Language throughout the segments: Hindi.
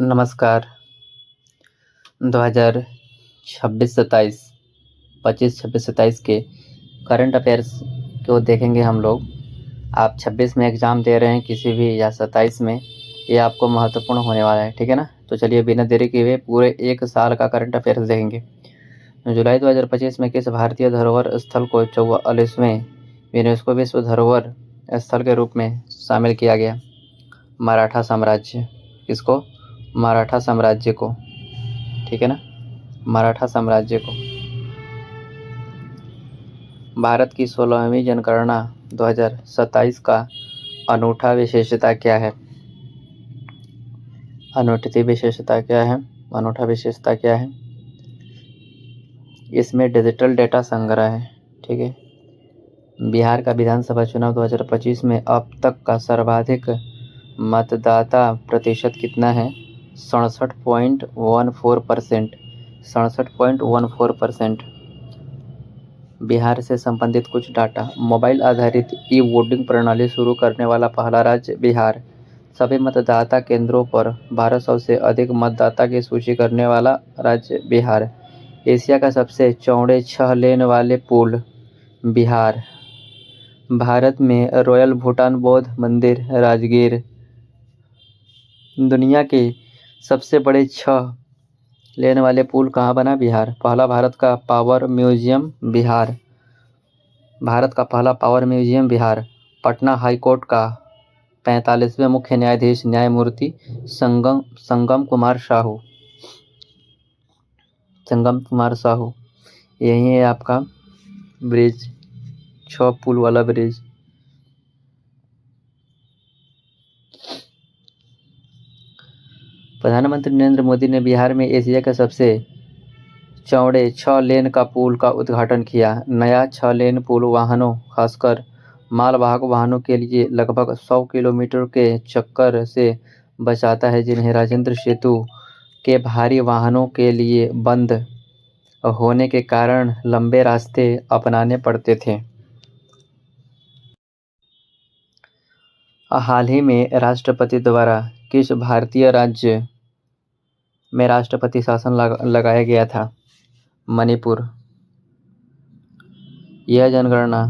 नमस्कार। 2026-27, 25-26-27 के करंट अफेयर्स को देखेंगे हम लोग। आप 26 में एग्ज़ाम दे रहे हैं किसी भी या 27 में, ये आपको महत्वपूर्ण होने वाला है, ठीक है ना। तो चलिए बिना देरी किए हुए पूरे एक साल का करंट अफेयर्स देखेंगे। जुलाई 2025 में किस भारतीय धरोहर स्थल को 44वें यूनेस्को विश्व धरोहर स्थल के रूप में शामिल किया गया? मराठा साम्राज्य। किसको? मराठा साम्राज्य को, ठीक है ना, मराठा साम्राज्य को। भारत की 16वीं जनगणना 2027 का अनूठा विशेषता क्या है? अनूठी विशेषता क्या है? अनूठा विशेषता क्या है? इसमें डिजिटल डेटा संग्रह है, ठीक है। बिहार का विधानसभा चुनाव 2025 में अब तक का सर्वाधिक मतदाता प्रतिशत कितना है? 67.14%। 67.14%। बिहार से संबंधित कुछ डाटा। मोबाइल आधारित ई वोटिंग प्रणाली शुरू करने वाला पहला राज्य बिहार। सभी मतदाता केंद्रों पर 1200 से अधिक मतदाता की सूची करने वाला राज्य बिहार। एशिया का सबसे चौड़े 6 लेन वाले पुल बिहार। भारत में रॉयल भूटान बौद्ध मंदिर राजगीर। दुनिया के सबसे बड़े 6 लेन वाले पुल कहाँ बना? बिहार। पहला भारत का पावर म्यूजियम बिहार। भारत का पहला power museum Bihar. Patna high court का 45वें मुख्य न्यायाधीश न्यायमूर्ति संगम कुमार साहू। संगम कुमार साहू। यही है आपका ब्रिज, 6 पुल वाला ब्रिज। प्रधानमंत्री नरेंद्र मोदी ने बिहार में एशिया के सबसे चौड़े 6 लेन का पुल का उद्घाटन किया। नया 6 लेन पुल वाहनों, खासकर मालवाहक वाहनों के लिए लगभग 100 किलोमीटर के चक्कर से बचाता है, जिन्हें राजेंद्र सेतु के भारी वाहनों के लिए बंद होने के कारण लंबे रास्ते अपनाने पड़ते थे। हाल ही में राष्ट्रपति द्वारा किस भारतीय राज्य में राष्ट्रपति शासन लगाया गया था? मणिपुर। यह जनगणना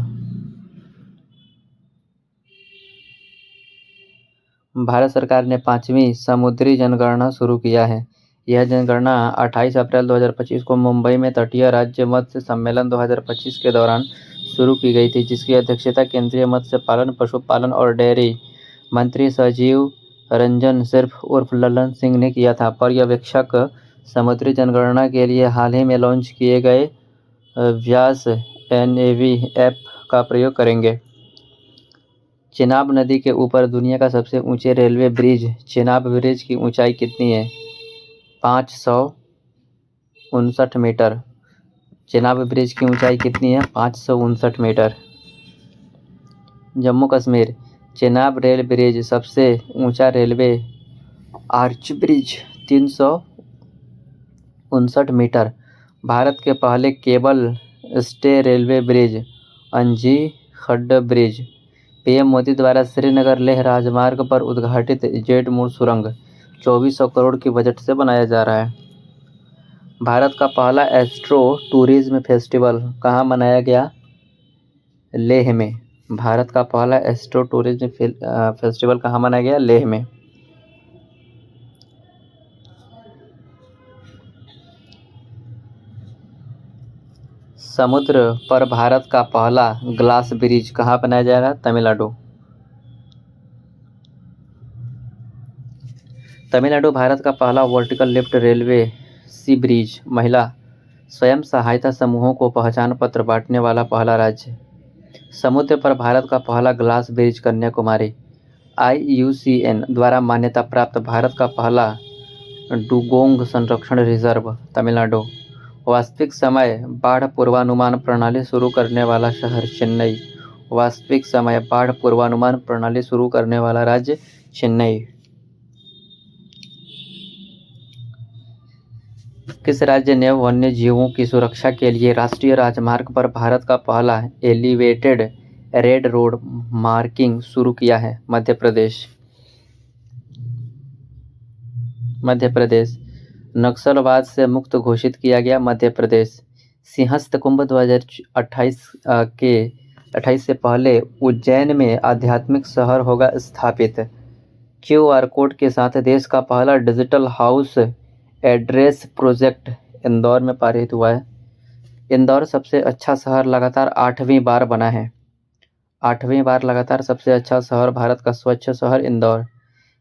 भारत सरकार ने 5वीं समुद्री जनगणना शुरू किया है। यह जनगणना 28 अप्रैल 2025 को मुंबई में तटीय राज्य मत्स्य सम्मेलन 2025 के दौरान शुरू की गई थी, जिसकी अध्यक्षता केंद्रीय मत्स्य पालन, पशुपालन और डेयरी मंत्री संजीव रंजन सिर्फ उर्फ लल्लन सिंह ने किया था। पर्यवेक्षक समुद्री जनगणना के लिए हाल ही में लॉन्च किए गए व्यास NAV ऐप का प्रयोग करेंगे। चेनाब नदी के ऊपर दुनिया का सबसे ऊंचे रेलवे ब्रिज चेनाब ब्रिज की ऊंचाई कितनी है? 559 मीटर। चेनाब ब्रिज की ऊंचाई कितनी है? 559 metre. Jammu Kashmir. Chenab rail bridge सबसे ऊंचा railway arch bridge 359 metre. Bharat के पहले केबल स्टे रेलवे ब्रिज अंजी खड्ड ब्रिज। पीएम मोदी द्वारा श्रीनगर लेह राजमार्ग पर उद्घाटित जेड मूर सुरंग 2400 करोड़ की बजट से बनाया जा रहा है। भारत का पहला एस्ट्रो टूरिज्म फेस्टिवल कहाँ मनाया गया? लेह में। भारत का पहला एस्ट्रो टूरिज्म फेस्टिवल कहाँ मनाया गया? लेह में। समुद्र पर भारत का पहला ग्लास ब्रिज कहाँ बनाया जा रहा है? तमिलनाडु। तमिलनाडु भारत का पहला वर्टिकल लिफ्ट रेलवे सी ब्रिज। महिला स्वयं सहायता समूहों को पहचान पत्र बांटने वाला पहला राज्य। समुद्र पर भारत का पहला ग्लास ब्रिज कन्याकुमारी। IUCN द्वारा मान्यता प्राप्त भारत का पहला डुगोंग संरक्षण रिजर्व तमिलनाडु। वास्तविक समय बाढ़ पूर्वानुमान प्रणाली शुरू करने वाला शहर चेन्नई। वास्तविक समय बाढ़ पूर्वानुमान प्रणाली शुरू करने वाला राज्य चेन्नई। किस राज्य ने वन्य जीवों की सुरक्षा के लिए राष्ट्रीय राजमार्ग पर भारत का पहला एलिवेटेड रेड रोड मार्किंग शुरू किया है? मध्य प्रदेश। मध्य प्रदेश। नक्सलवाद से मुक्त घोषित किया गया, मध्य प्रदेश। सिंहस्थ कुंभ 2028 से पहले उज्जैन में आध्यात्मिक शहर होगा स्थापित। QR कोड के साथ देश का पहला digital house address project Indore में पारित हुआ है। इंदौर सबसे अच्छा शहर लगातार 8वीं बार बना है। 8वीं बार लगातार सबसे अच्छा शहर, भारत का स्वच्छ शहर इंदौर।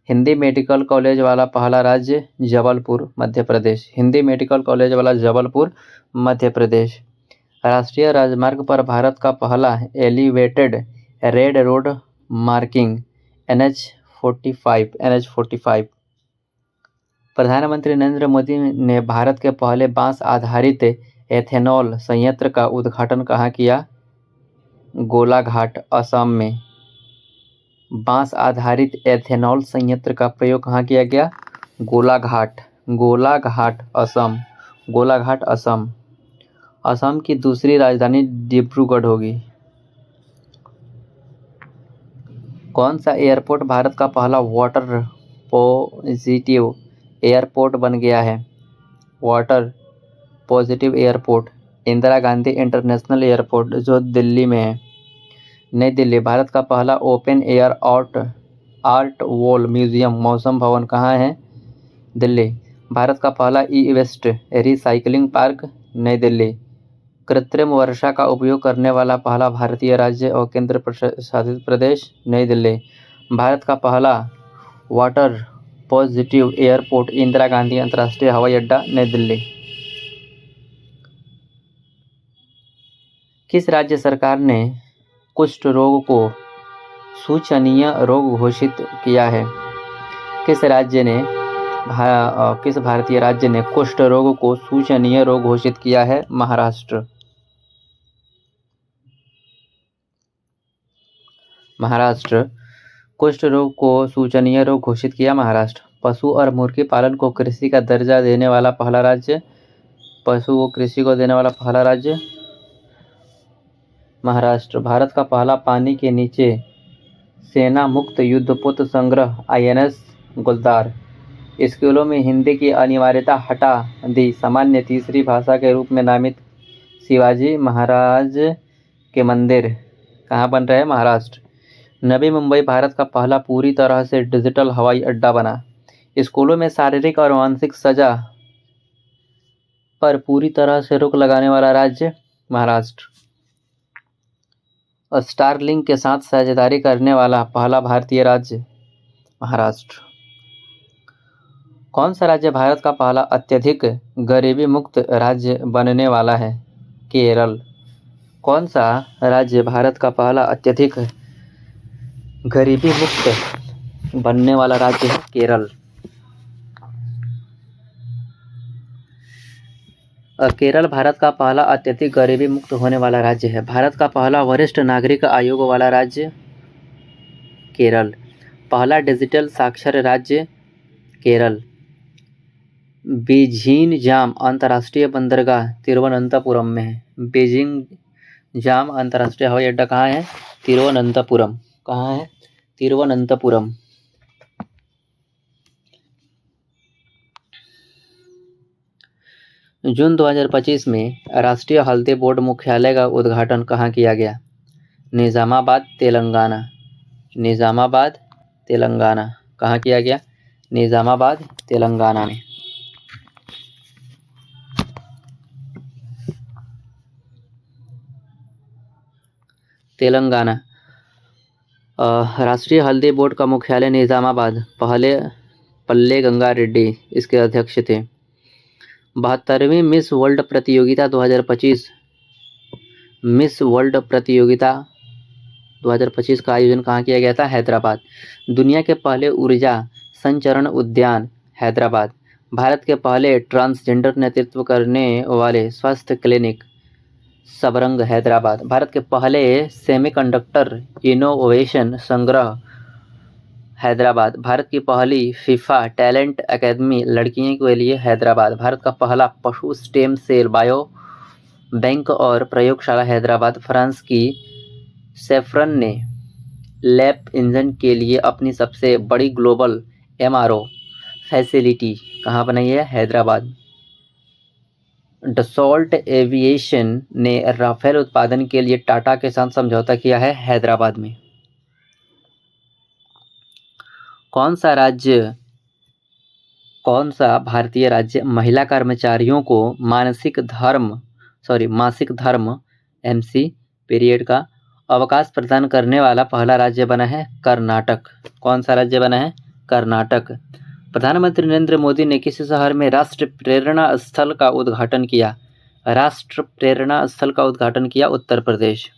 हिंदी मेडिकल कॉलेज वाला पहला राज्य जबलपुर, मध्य प्रदेश। हिंदी मेडिकल कॉलेज वाला जबलपुर, मध्य प्रदेश। राष्ट्रीय राजमार्ग पर भारत का पहला elevated red road marking NH45। प्रधानमंत्री नरेंद्र मोदी ने भारत के पहले बांस आधारित एथेनॉल संयंत्र का उद्घाटन कहाँ किया? गोलाघाट, असम में। बांस आधारित एथेनॉल संयंत्र का प्रयोग कहाँ किया गया? गोलाघाट, असम। गोलाघाट, असम। असम की दूसरी राजधानी डिब्रूगढ़ होगी। कौन सा एयरपोर्ट भारत का पहला वाटर पॉजिटिव एयरपोर्ट बन गया है? Water positive airport Indira Gandhi international airport, जो दिल्ली में है। नई दिल्ली। भारत का पहला open air art wall museum मौसम भवन कहाँ है? दिल्ली। भारत का पहला ई वेस्ट रिसाइकलिंग पार्क, नई दिल्ली। कृत्रिम वर्षा का उपयोग करने वाला पहला भारतीय राज्य और केंद्र शासित प्रदेश, नई दिल्ली। भारत का पहला water positive airport Indira Gandhi अंतर्राष्ट्रीय हवाई अड्डा, नई दिल्ली। किस राज्य सरकार ने कुष्ठ रोग को शोचनीय रोग घोषित किया है? किस भारतीय राज्य ने कुष्ठ रोग को शोचनीय रोग घोषित किया है? महाराष्ट्र। महाराष्ट्र। कुष्ठ रोग को शोचनीय रोग घोषित किया, महाराष्ट्र। पशु और मुर्गी पालन को कृषि का दर्जा देने वाला पहला राज्य? पशु को कृषि को देने वाला पहला राज्य? महाराष्ट्र। भारत का पहला पानी के नीचे सेना मुक्त युद्धपोत संग्रह INS गुलदार। स्कूलों में हिंदी की अनिवार्यता हटा दी, सामान्य तीसरी भाषा के रूप में नामित। शिवाजी महाराज के मंदिर कहाँ बन रहे हैं? महाराष्ट्र। नवी मुंबई भारत का पहला पूरी तरह से डिजिटल हवाई अड्डा बना। स्कूलों में शारीरिक और मानसिक सजा पर पूरी तरह से रोक लगाने वाला राज्य? महाराष्ट्र। स्टारलिंक के साथ साझेदारी करने वाला पहला भारतीय राज्य? महाराष्ट्र। कौन सा राज्य भारत का पहला अत्यधिक गरीबी मुक्त राज्य बनने वाला है? केरल। कौन सा राज्य भारत का पहला अत्यधिक गरीबी मुक्त बनने वाला राज्य है? केरल। केरल भारत का पहला अत्यधिक गरीबी मुक्त होने वाला राज्य है। भारत का पहला वरिष्ठ नागरिक आयोग वाला राज्य? केरल। पहला डिजिटल साक्षर राज्य? केरल। बीजिंग जाम अंतर्राष्ट्रीय बंदरगाह तिरुवनंतपुरम में है। बीजिंग जाम अंतर्राष्ट्रीय हवाई अड्डा कहाँ है? तिरुवनंतपुरम। कहाँ है? तिरुवनंतपुरम। जून 2025 में राष्ट्रीय हल्दी बोर्ड मुख्यालय का उद्घाटन कहाँ किया गया? निजामाबाद, तेलंगाना। निजामाबाद, तेलंगाना। कहाँ किया गया? निजामाबाद, तेलंगाना में। तेलंगाना। राष्ट्रीय हल्दी बोर्ड का मुख्यालय निजामाबाद। पहले पल्ले गंगा रेड्डी इसके अध्यक्ष थे। 72वीं मिस वर्ल्ड प्रतियोगिता 2025 मिस वर्ल्ड प्रतियोगिता 2025 का आयोजन कहाँ किया गया था? हैदराबाद। दुनिया के पहले ऊर्जा संचरण उद्यान? हैदराबाद। भारत के पहले ट्रांसजेंडर नेतृत्व करने वाले स्वास्थ्य क्लिनिक? सबरंग, हैदराबाद। भारत के पहले सेमीकंडक्टर इनोवेशन संग्रह? हैदराबाद। भारत की पहली फीफा टैलेंट एकेडमी लड़कियों के लिए? हैदराबाद। भारत का पहला पशु स्टेम सेल बायो बैंक और प्रयोगशाला? हैदराबाद। फ्रांस की सेफ्रन ने लैप इंजन के लिए अपनी सबसे बड़ी ग्लोबल MRO फैसिलिटी कहाँ बनाई है? हैदराबाद। डसॉल्ट एविएशन ने राफेल उत्पादन के लिए टाटा के साथ समझौता किया है हैदराबाद में। कौन सा भारतीय राज्य महिला कर्मचारियों को मासिक धर्म एमसी पीरियड का अवकाश प्रदान करने वाला पहला राज्य बना है? कर्नाटक। कौन सा राज्य बना है? कर्नाटक। प्रधानमंत्री नरेंद्र मोदी ने किस शहर में राष्ट्र प्रेरणा स्थल का उद्घाटन किया? राष्ट्र प्रेरणा स्थल का उद्घाटन किया उत्तर प्रदेश।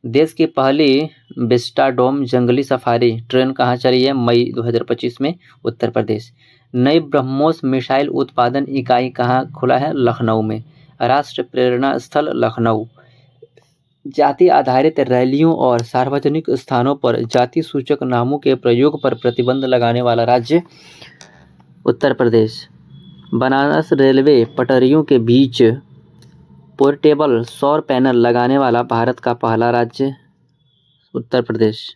देश की पहली विस्टाडोम जंगली सफारी ट्रेन कहाँ चली है? मई 2025 में उत्तर प्रदेश। नई ब्रह्मोस मिसाइल उत्पादन इकाई कहाँ खुला है? लखनऊ में। राष्ट्र प्रेरणा स्थल लखनऊ। जाति आधारित रैलियों और सार्वजनिक स्थानों पर जाति सूचक नामों के प्रयोग पर प्रतिबंध लगाने वाला राज्य उत्तर प्रदेश। बनारस रेलवे पटरियों के बीच पोर्टेबल सौर पैनल लगाने वाला भारत का पहला राज्य उत्तर प्रदेश।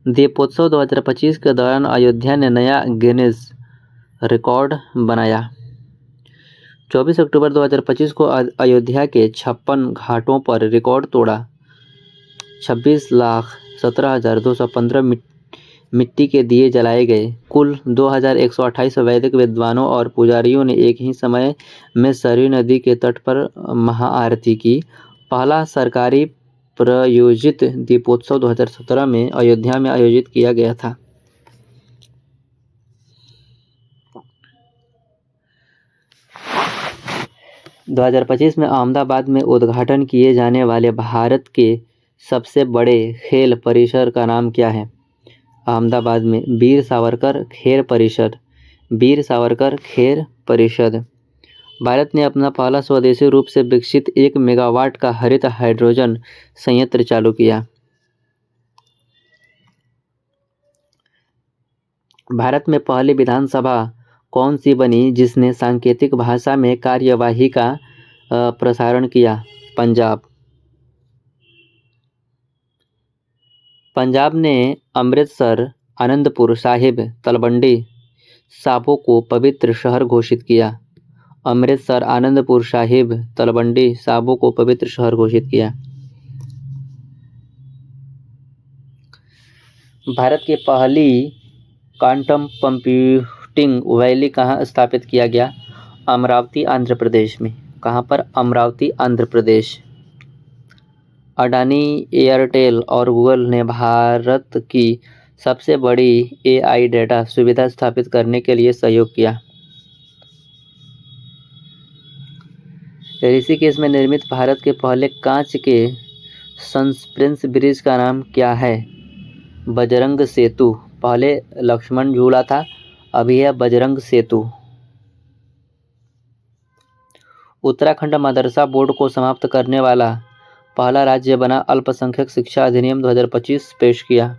दीपोत्सव 2025 के दौरान अयोध्या ने नया गिनीज रिकॉर्ड बनाया। 24 अक्टूबर 2025 को अयोध्या के 56 घाटों पर रिकॉर्ड तोड़ा। 26,17,215 मिट्टी के दिए जलाए गए। कुल 2,128 वैदिक विद्वानों और पुजारियों ने एक ही समय में सरयू नदी के तट पर महाआरती की। पहला सरकारी प्रायोजित दीपोत्सव 2017 में अयोध्या में आयोजित किया गया था। – 2025 में अहमदाबाद में उद्घाटन किए जाने वाले भारत के सबसे बड़े खेल परिसर का नाम क्या है? अहमदाबाद में वीर सावरकर खेल परिषद। भारत ने अपना पहला स्वदेशी रूप से विकसित 1 मेगावाट का हरित हाइड्रोजन संयंत्र चालू किया। भारत में पहली विधानसभा कौन सी बनी जिसने सांकेतिक भाषा में कार्यवाही का प्रसारण किया? पंजाब ने अमृतसर, आनंदपुर साहिब, तलवंडी साबो को पवित्र शहर घोषित किया। अमृतसर, आनंदपुर साहिब, तलवंडी साबो को पवित्र शहर घोषित किया। भारत की पहली क्वांटम कंप्यूटिंग वैली कहाँ स्थापित किया गया? अमरावती, आंध्र प्रदेश में। कहाँ पर? अमरावती, आंध्र प्रदेश। अडानी, एयरटेल और गूगल ने भारत की सबसे बड़ी एआई डेटा सुविधा स्थापित करने के लिए सहयोग किया। ऋषिकेश में निर्मित भारत के पहले कांच के सस्पेंस ब्रिज का नाम क्या है? बजरंग सेतु। पहले लक्ष्मण झूला था, अभी है बजरंग सेतु। उत्तराखंड मदरसा बोर्ड को समाप्त करने वाला पहला राज्य बना। अल्पसंख्यक शिक्षा अधिनियम 2025 पेश किया।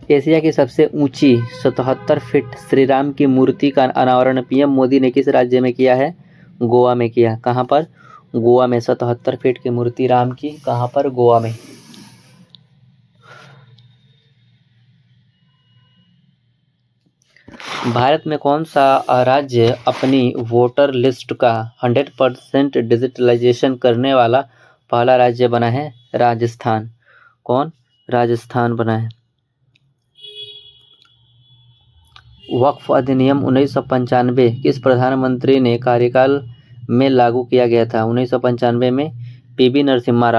एशिया की सबसे ऊंची 77 फीट श्रीराम की मूर्ति का अनावरण पीएम मोदी ने किस राज्य में किया है? गोवा में किया। कहां पर? गोवा में। 77 फीट की मूर्ति राम की कहां पर? गोवा में। भारत में कौन सा राज्य अपनी वोटर लिस्ट का 100% डिजिटलाइजेशन करने वाला पहला राज्य बना है? राजस्थान। कौन? राजस्थान बना है। वक्फ अधिनियम 1995 किस प्रधानमंत्री ने कार्यकाल में लागू किया गया था? 1995 में पीवी नरसिम्हा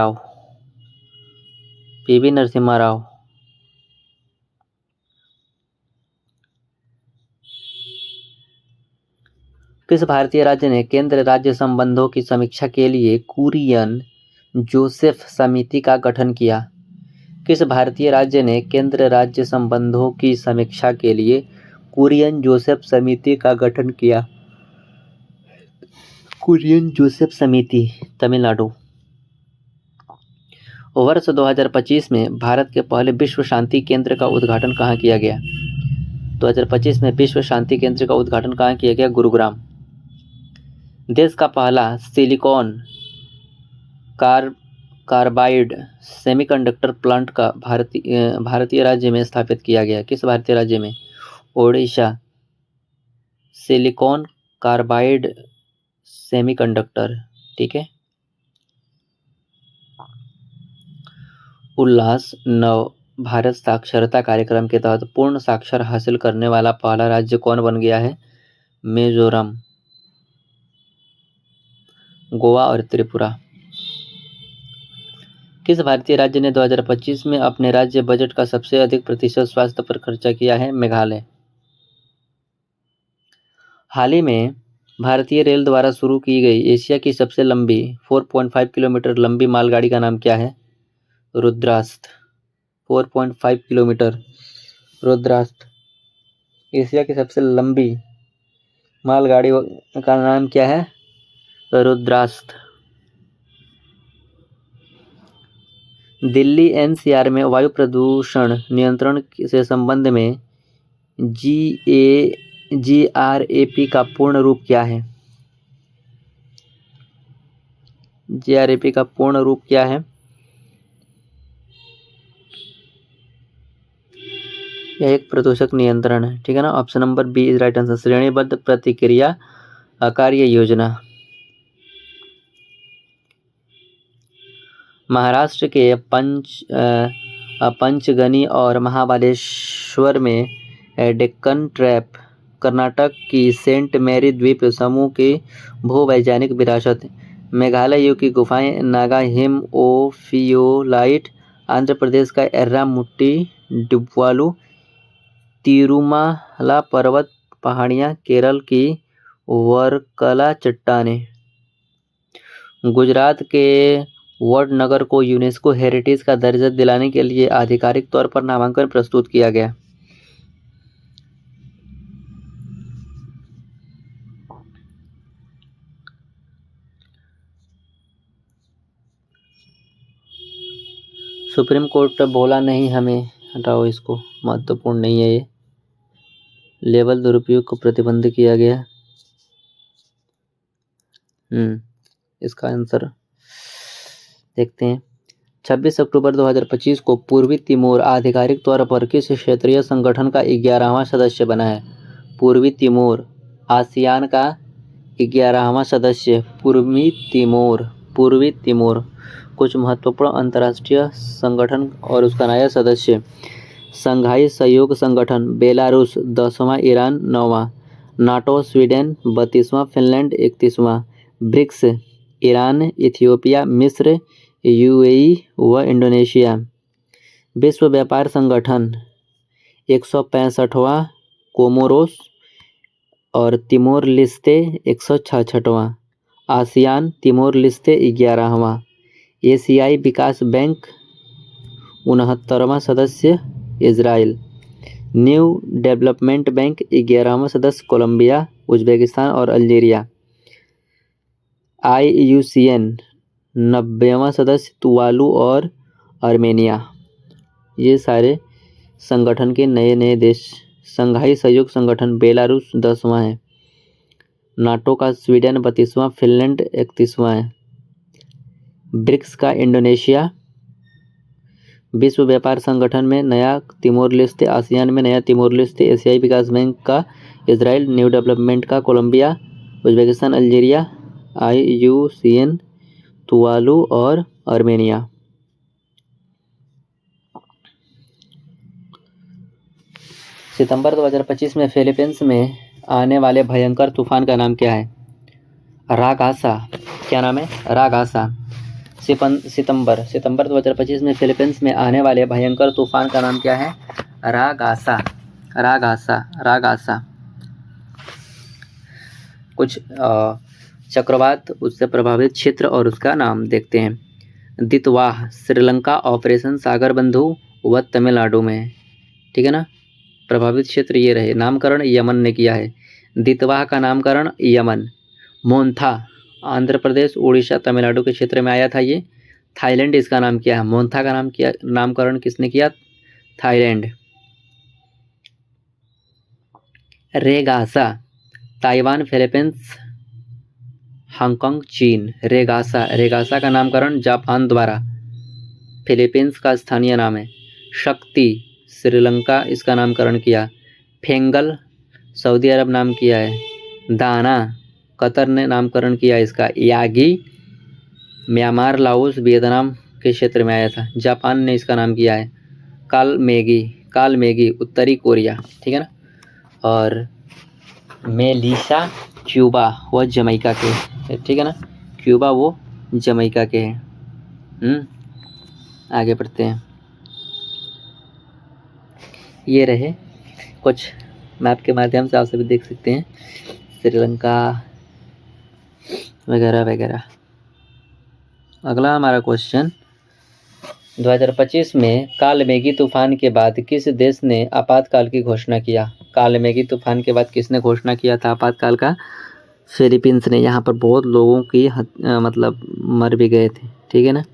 राव। किस भारतीय राज्य ने केंद्र राज्य संबंधों की समीक्षा के लिए कुरियन जोसेफ समिति का गठन किया? किस भारतीय राज्य ने केंद्र राज्य संबंधों की समीक्षा के लिए कुरियन जोसेफ समिति का गठन किया? कुरियन जोसेफ समिति, तमिलनाडु। वर्ष 2025 में भारत के पहले विश्व शांति केंद्र का उद्घाटन कहाँ किया गया? 2025 में विश्व शांति केंद्र का उद्घाटन कहाँ किया गया? गुरुग्राम। देश का पहला सिलिकॉन कार्बाइड सेमीकंडक्टर प्लांट का भारतीय राज्य में स्थापित किया गया। किस भारतीय राज्य में? ओडिशा। सिलिकॉन कार्बाइड सेमीकंडक्टर, ठीक है। उल्लास नव भारत साक्षरता कार्यक्रम के तहत पूर्ण साक्षर हासिल करने वाला पहला राज्य कौन बन गया है? मिजोरम, गोवा और त्रिपुरा। किस भारतीय राज्य ने 2025 में अपने राज्य बजट का सबसे अधिक प्रतिशत स्वास्थ्य पर खर्चा किया है? मेघालय। हाल ही में भारतीय रेल द्वारा शुरू की गई एशिया की सबसे लंबी 4.5 किलोमीटर लंबी मालगाड़ी का नाम क्या है? रुद्रास्त्र। 4.5 किलोमीटर रुद्रास्त्र एशिया की सबसे लंबी मालगाड़ी का नाम क्या है? रुद्रास्त्र। दिल्ली एनसीआर में वायु प्रदूषण नियंत्रण से संबंध में जीआरएपी का पूर्ण रूप क्या है? जीआरएपी का पूर्ण रूप क्या है? यह एक प्रदूषक नियंत्रण है, ठीक है ना। Option number B is right answer. श्रेणीबद्ध प्रतिक्रिया कार्य योजना। महाराष्ट्र के पंचगनी और महाबलेश्वर में डेक्कन ट्रैप, कर्नाटक की सेंट मैरी द्वीप समूह की भूवैज्ञानिक विरासत, मेघालय की गुफाएं नागा हिमओफियोलाइट, आंध्र प्रदेश का एर्रामुट्टी डिब्वालू, तिरुमाला पर्वत पहाड़ियाँ, केरल की वर्कला चट्टानें। गुजरात के वडनगर को यूनेस्को हेरिटेज का दर्जा दिलाने के लिए आधिकारिक तौर पर नामांकन प्रस्तुत किया गया। सुप्रीम कोर्ट बोला नहीं हमें, हटाओ इसको, महत्वपूर्ण नहीं है ये। लेवल दुरुपयोग को प्रतिबंध किया गया। इसका आंसर देखते हैं। 26 अक्टूबर 2025 को पूर्वी तिमोर आधिकारिक तौर पर किस क्षेत्रीय संगठन का 11वां सदस्य बना है? पूर्वी तिमोर आसियान का 11वां सदस्य पूर्वी तिमोर। कुछ महत्वपूर्ण अंतर्राष्ट्रीय संगठन और उसका नया सदस्य: संघाई सहयोग संगठन बेलारूस 10वां, ईरान 9वां, नाटो स्वीडन 32वां, फिनलैंड 31वां, ब्रिक्स ईरान, इथियोपिया, मिस्र, यूएई व इंडोनेशिया, विश्व व्यापार संगठन 165वां, कोमोरोस और तिमोर लिस्ते 166वां, आसियान तिमोर लिस्ते 11वां, एशियाई विकास बैंक 69वां सदस्य इजराइल, न्यू डेवलपमेंट बैंक 11वां सदस्य कोलंबिया, उज्बेकिस्तान और अल्जीरिया, IUCN 90वां सदस्य तुवालू और आर्मेनिया। ये सारे संगठन के नए देश। संघाई सहयोग संगठन बेलारूस 10वां है, नाटो का स्वीडन 32वां, फिनलैंड 31वां है, ब्रिक्स का इंडोनेशिया, विश्व व्यापार संगठन में नया तिमोर लिस्ते, आसियान में नया तिमोर लिस्ते, एशियाई विकास बैंक का इजराइल, न्यू डेवलपमेंट का Colombia, Uzbekistan, Algeria, IUCN Tuvalu और आर्मेनिया। सितंबर 2025 में फिलीपींस में आने वाले भयंकर तूफान का नाम क्या है? रागासा। क्या नाम है? रागासा। सितंबर 2025 में फिलीपींस में आने वाले भयंकर तूफान का नाम क्या है? रागासा। कुछ चक्रवात उससे प्रभावित क्षेत्र और उसका नाम देखते हैं। दितवाह श्रीलंका, ऑपरेशन सागर बंधु व तमिलनाडु में, ठीक है ना। प्रभावित क्षेत्र ये रहे। नामकरण यमन ने किया है। दितवाह का नामकरण यमन। मोन्था आंध्र प्रदेश, उड़ीसा, तमिलनाडु के क्षेत्र में आया था ये। थाईलैंड इसका नाम क्या है? मोन्था का नामकरण किसने किया? थाईलैंड। रेगासा ताइवान, फिलीपींस हांगकांग चीन। रेगासा, रेगासा का नामकरण जापान द्वारा। फिलीपींस का स्थानीय नाम है। शक्ति, श्रीलंका इसका नामकरण किया। फेंगल, सऊदी अरब नाम किया है। दाना, कतर ने नामकरण किया इसका। यागी, म्यांमार, लाओस, वियतनाम के क्षेत्र में आया था। जापान ने इसका नाम किया है। कालमेगी, कालमेगी उत्तरी कोरिया, ठीक है ना। और मेलिसा, क्यूबा, वह जमैका के, ठीक है ना। क्यूबा वो जमैका के हैं। आगे बढ़ते हैं। ये रहे कुछ मैप के माध्यम से आप सभी देख सकते हैं, श्रीलंका वगैरह वगैरह। अगला हमारा क्वेश्चन, 2025 में कालमेगी तूफान के बाद किस देश ने आपातकाल की घोषणा किया? कालमेगी तूफान के बाद किसने घोषणा किया था आपातकाल का? फिलीपींस ने। यहाँ पर बहुत लोगों की मतलब मर भी गए थे, ठीक है ना।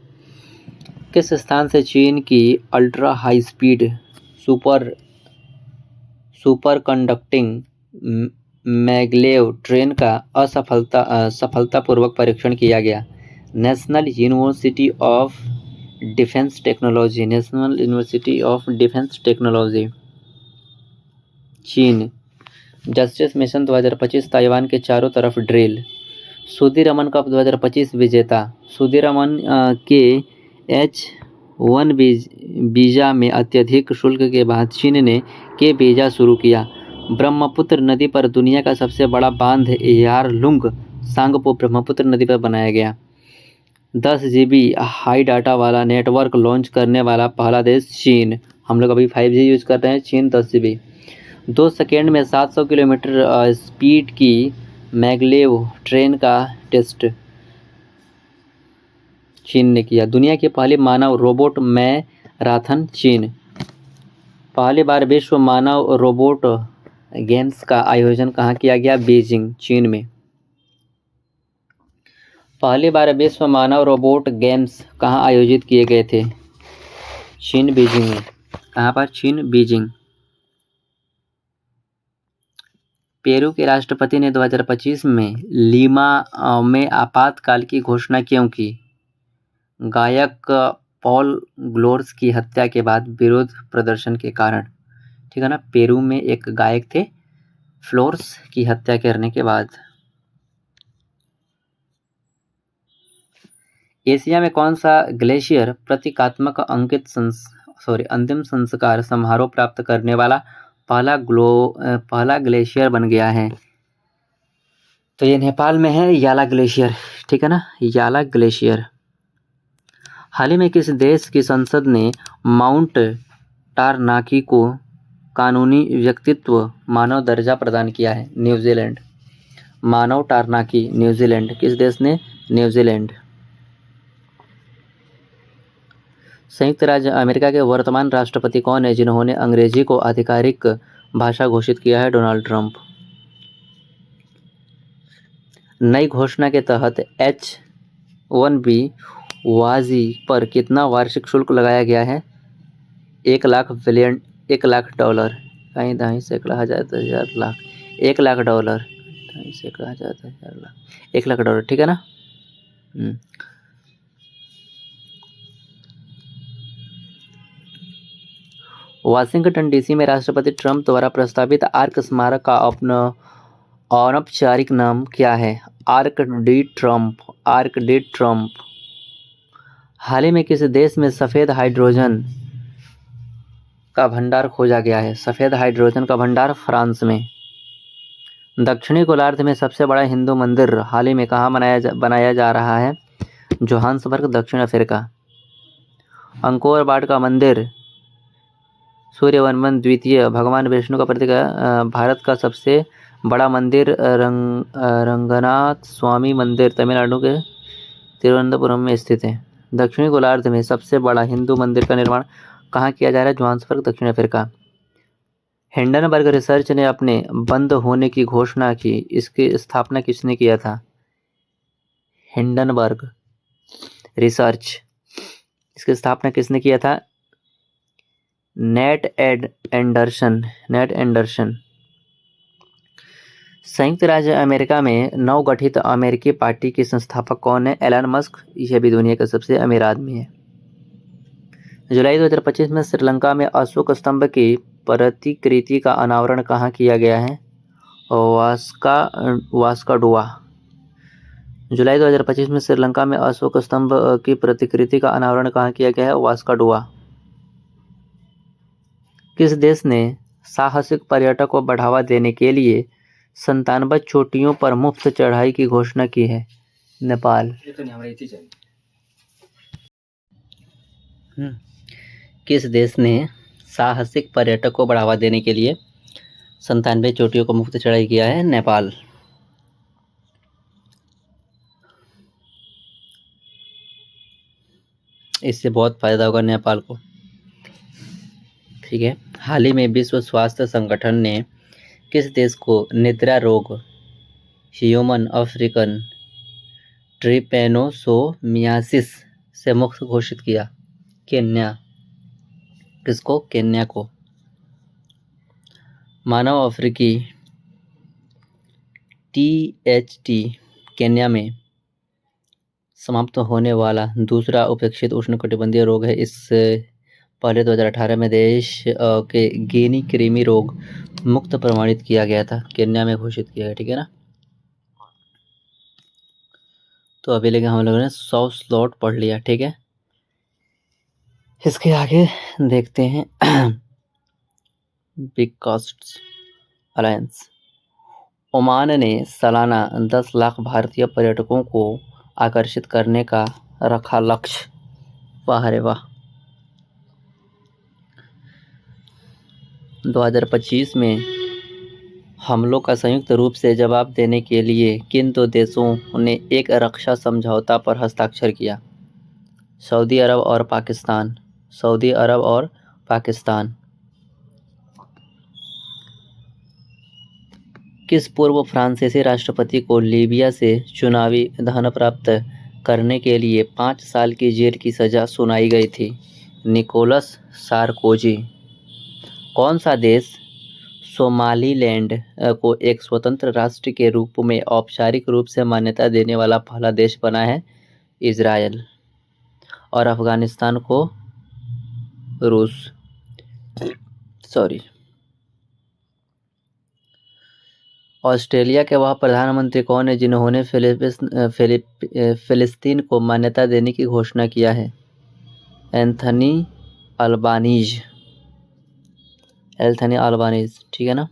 किस स्थान से चीन की ultra high speed super conducting maglev train का सफलतापूर्वक परीक्षण किया गया? National university of defence technology, national university of defence technology, चीन। जस्टिस मिशन 2025 ताइवान के चारों तरफ ड्रिल। सुदीरमन कप 2025 विजेता। सुदीरमन के H1 वीज़ा में अत्यधिक शुल्क के बाद चीन ने के वीज़ा शुरू किया। ब्रह्मपुत्र नदी पर दुनिया का सबसे बड़ा बांध यारलुंग सांगपो ब्रह्मपुत्र नदी पर बनाया गया। 10 GB हाई डाटा वाला नेटवर्क लॉन्च करने वाला पहला देश चीन। हम लोग अभी 5G यूज़ कर रहे हैं, चीन 10 GB। 2 सेकेंड में 700 किलोमीटर स्पीड की मैग्लेव ट्रेन का टेस्ट चीन ने किया। दुनिया की पहली मानव रोबोट मैराथन चीन। पहली बार विश्व मानव रोबोट गेम्स का आयोजन कहाँ किया गया? बीजिंग, चीन में। पहली बार विश्व मानव रोबोट गेम्स कहाँ आयोजित किए गए थे? चीन, बीजिंग में। कहाँ पर? चीन, बीजिंग। पेरू के राष्ट्रपति ने 2025 में लीमा में आपातकाल की घोषणा क्यों की? गायक पॉल ग्लोर्स की हत्या के बाद विरोध प्रदर्शन के कारण, ठीक है ना। पेरू में एक गायक थे, फ्लोर्स की हत्या करने के बाद। एशिया में कौन सा ग्लेशियर प्रतीकात्मक अंतिम संस्कार समारोह प्राप्त करने वाला पहला ग्लेशियर बन गया है? तो ये नेपाल में है, याला ग्लेशियर, ठीक है ना, याला ग्लेशियर। हाल ही में किस देश की संसद ने माउंट टारनाकी को कानूनी व्यक्तित्व मानव दर्जा प्रदान किया है? न्यूजीलैंड। मानव टारनाकी, न्यूजीलैंड। किस देश ने? न्यूजीलैंड। संयुक्त राज्य अमेरिका के वर्तमान राष्ट्रपति कौन है जिन्होंने अंग्रेजी को आधिकारिक भाषा घोषित किया है? Donald Trump. नई घोषणा के तहत H1B वाजी पर कितना वार्षिक शुल्क लगाया गया है? $1 लाख। कहीं दहीं से 1,000 लाख, $1 लाख, कहीं से 1,000 लाख, $1 लाख, ठीक है ना। वाशिंगटन डीसी में राष्ट्रपति ट्रंप द्वारा प्रस्तावित आर्क स्मारक का अनौपचारिक नाम क्या है? Arc de Trump. हाल ही में किस देश में सफ़ेद हाइड्रोजन का भंडार खोजा गया है? सफ़ेद हाइड्रोजन का भंडार फ्रांस में। दक्षिणी गोलार्ध में सबसे बड़ा हिंदू मंदिर हाल ही में कहाँ बनाया जा रहा है? जोहान्सबर्ग, दक्षिण अफ्रीका। अंकोर वाट का मंदिर सूर्यवर्मन द्वितीय भगवान विष्णु का प्रतीक है। भारत का सबसे बड़ा मंदिर रंगनाथ स्वामी मंदिर तमिलनाडु के तिरुवनंतपुरम में स्थित है। दक्षिणी गोलार्ध में सबसे बड़ा हिंदू मंदिर का निर्माण कहाँ किया जा रहा है? जोहान्सबर्ग, दक्षिण अफ्रीका। हिंडनबर्ग रिसर्च ने अपने बंद होने की घोषणा की, इसकी स्थापना किसने किया था? हिंडनबर्ग रिसर्च, इसकी स्थापना किसने किया था? Net Anderson. संयुक्त राज्य अमेरिका में नवगठित अमेरिकी पार्टी के संस्थापक कौन है? Elon Musk. यह भी दुनिया का सबसे अमीर आदमी है। जुलाई 2025 में श्रीलंका में अशोक स्तंभ की प्रतिकृति का अनावरण कहाँ किया गया है? वास्कोडगामा। जुलाई 2025 में श्रीलंका में अशोक स्तंभ की प्रतिकृति का अनावरण कहाँ किया गया है? वास्कोडगामा। किस देश ने साहसिक पर्यटक को बढ़ावा देने के लिए 97 चोटियों पर मुफ्त चढ़ाई की घोषणा की है? नेपाल। किस देश ने साहसिक पर्यटक को बढ़ावा देने के लिए 97 चोटियों को मुफ्त चढ़ाई किया है? नेपाल। इससे बहुत फायदा होगा नेपाल को। ठीक है। हाल ही में विश्व स्वास्थ्य संगठन ने किस देश को निद्रा रोग ह्यूमन अफ्रीकन ट्रिपेनोसोमियासिस से मुक्त घोषित किया? केन्या। किसको? केन्या को। मानव अफ्रीकी THT केन्या में समाप्त होने वाला दूसरा उपेक्षित उष्णकटिबंधीय रोग है। इससे पहले 2018 में देश के गिनी कृमि रोग मुक्त प्रमाणित किया गया था, केन्या में घोषित किया गया। ठीक है ना। तो अभी लेके हम लोगों ने 100 स्लॉट पढ़ लिया। ठीक है। इसके आगे देखते हैं बिग कास्ट अलायंस। ओमान ने सालाना 10 लाख भारतीय पर्यटकों को आकर्षित करने का रखा लक्ष्य। वाह रे वाह। 2025 में हमलों का संयुक्त रूप से जवाब देने के लिए किन दो देशों ने एक रक्षा समझौता पर हस्ताक्षर किया? सऊदी अरब और पाकिस्तान। सऊदी अरब और पाकिस्तान। किस पूर्व फ्रांसीसी राष्ट्रपति को लीबिया से चुनावी धन प्राप्त करने के लिए 5 साल की जेल की सजा सुनाई गई थी? Nicolas Sarkozy. कौन सा देश सोमालीलैंड को एक स्वतंत्र राष्ट्र के रूप में औपचारिक रूप से मान्यता देने वाला पहला देश बना है? इजरायल। और अफगानिस्तान को रूस। ऑस्ट्रेलिया के वह प्रधानमंत्री कौन है जिन्होंने फिलिस्तीन को मान्यता देने की घोषणा किया है? Anthony Albanese. ठीक है ना।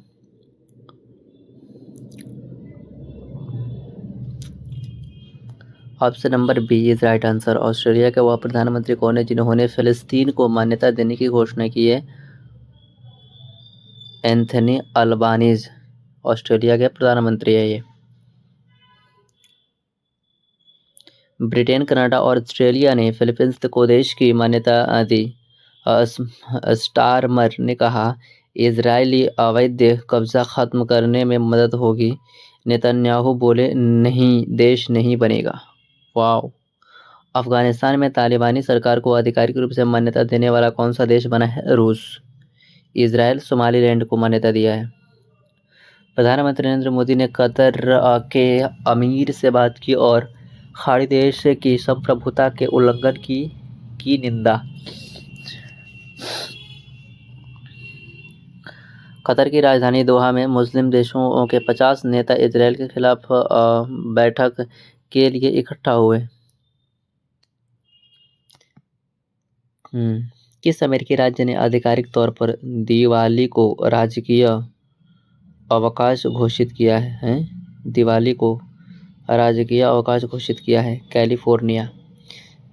Option number B is right answer. Australia के वह प्रधानमंत्री कौन है जिन्होंने फिलिस्तीन को मान्यता देने की घोषणा की है? एंथनी अल्बानीज ऑस्ट्रेलिया के प्रधानमंत्री है ये। ब्रिटेन, कनाडा और ऑस्ट्रेलिया ने फिलीपींस को देश की मान्यता दी। स्टारमर ने कहा इजरायली अवैध कब्जा खत्म करने में मदद होगी। नेतन्याहू बोले नहीं, देश नहीं बनेगा। वाह। अफगानिस्तान में तालिबानी सरकार को आधिकारिक रूप से मान्यता देने वाला कौन सा देश बना है? रूस। इजरायल सोमालीलैंड को मान्यता दिया है। प्रधानमंत्री नरेंद्र मोदी ने कतर के अमीर से बात की और खाड़ी देश की संप्रभुता के उल्लंघन की निंदा। कतर की राजधानी दोहा में मुस्लिम देशों के 50 नेता इजरायल के खिलाफ बैठक के लिए इकट्ठा हुए। किस अमेरिकी राज्य ने आधिकारिक तौर पर दिवाली को राजकीय अवकाश घोषित किया है? दिवाली को राजकीय अवकाश घोषित किया है? कैलिफोर्निया।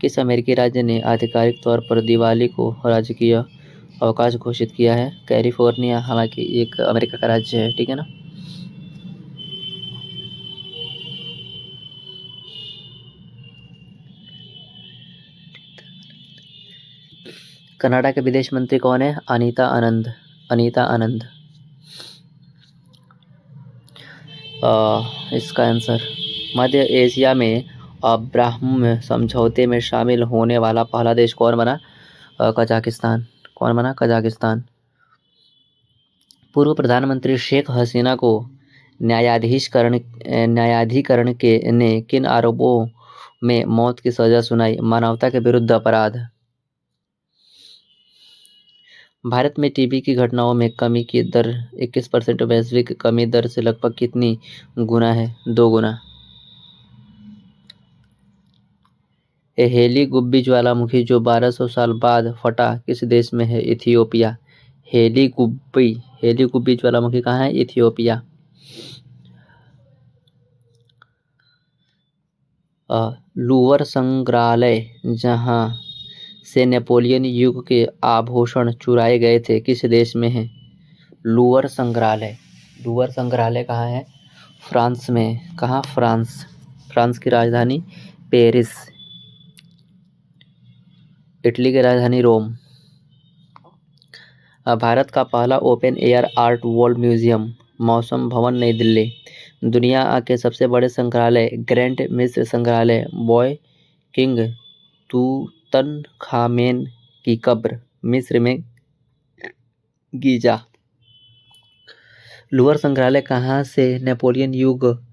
किस अमेरिकी राज्य ने आधिकारिक तौर पर दिवाली को राजकीय अवकाश घोषित किया है? कैलिफोर्निया। हालांकि एक अमेरिका का राज्य है। ठीक है ना। कनाडा के विदेश मंत्री कौन है? अनीता आनंद। इसका आंसर मध्य एशिया में अब्राहम समझौते में शामिल होने वाला पहला देश कौन बना? कजाकिस्तान। कौन बना? कजाकिस्तान। पूर्व प्रधानमंत्री शेख हसीना को न्यायाधिकरण के ने किन आरोपों में मौत की सजा सुनाई? मानवता के विरुद्ध अपराध। भारत में टीबी की घटनाओं में कमी की दर 21%, वैश्विक कमी दर से लगभग कितनी गुना है? 2 गुना। हेली गुब्बी ज्वालामुखी जो 1200 साल बाद फटा किस देश में है? इथियोपिया। हेली गुब्बी ज्वालामुखी कहाँ है? इथियोपिया। लूवर संग्रहालय जहाँ से नेपोलियन युग के आभूषण चुराए गए थे किस देश में है? लूवर संग्रहालय कहाँ है? फ्रांस में। कहाँ? फ्रांस की राजधानी पेरिस। इटली की राजधानी रोम। भारत का पहला open air art world museum मौसम भवन नई दिल्ली। दुनिया के सबसे बड़े संग्रहालय ग्रैंड मिस्र संग्रहालय बॉय किंग तूतनखामेन की कब्र मिस्र में गीजा। लूवर संग्रहालय कहाँ से नेपोलियन युग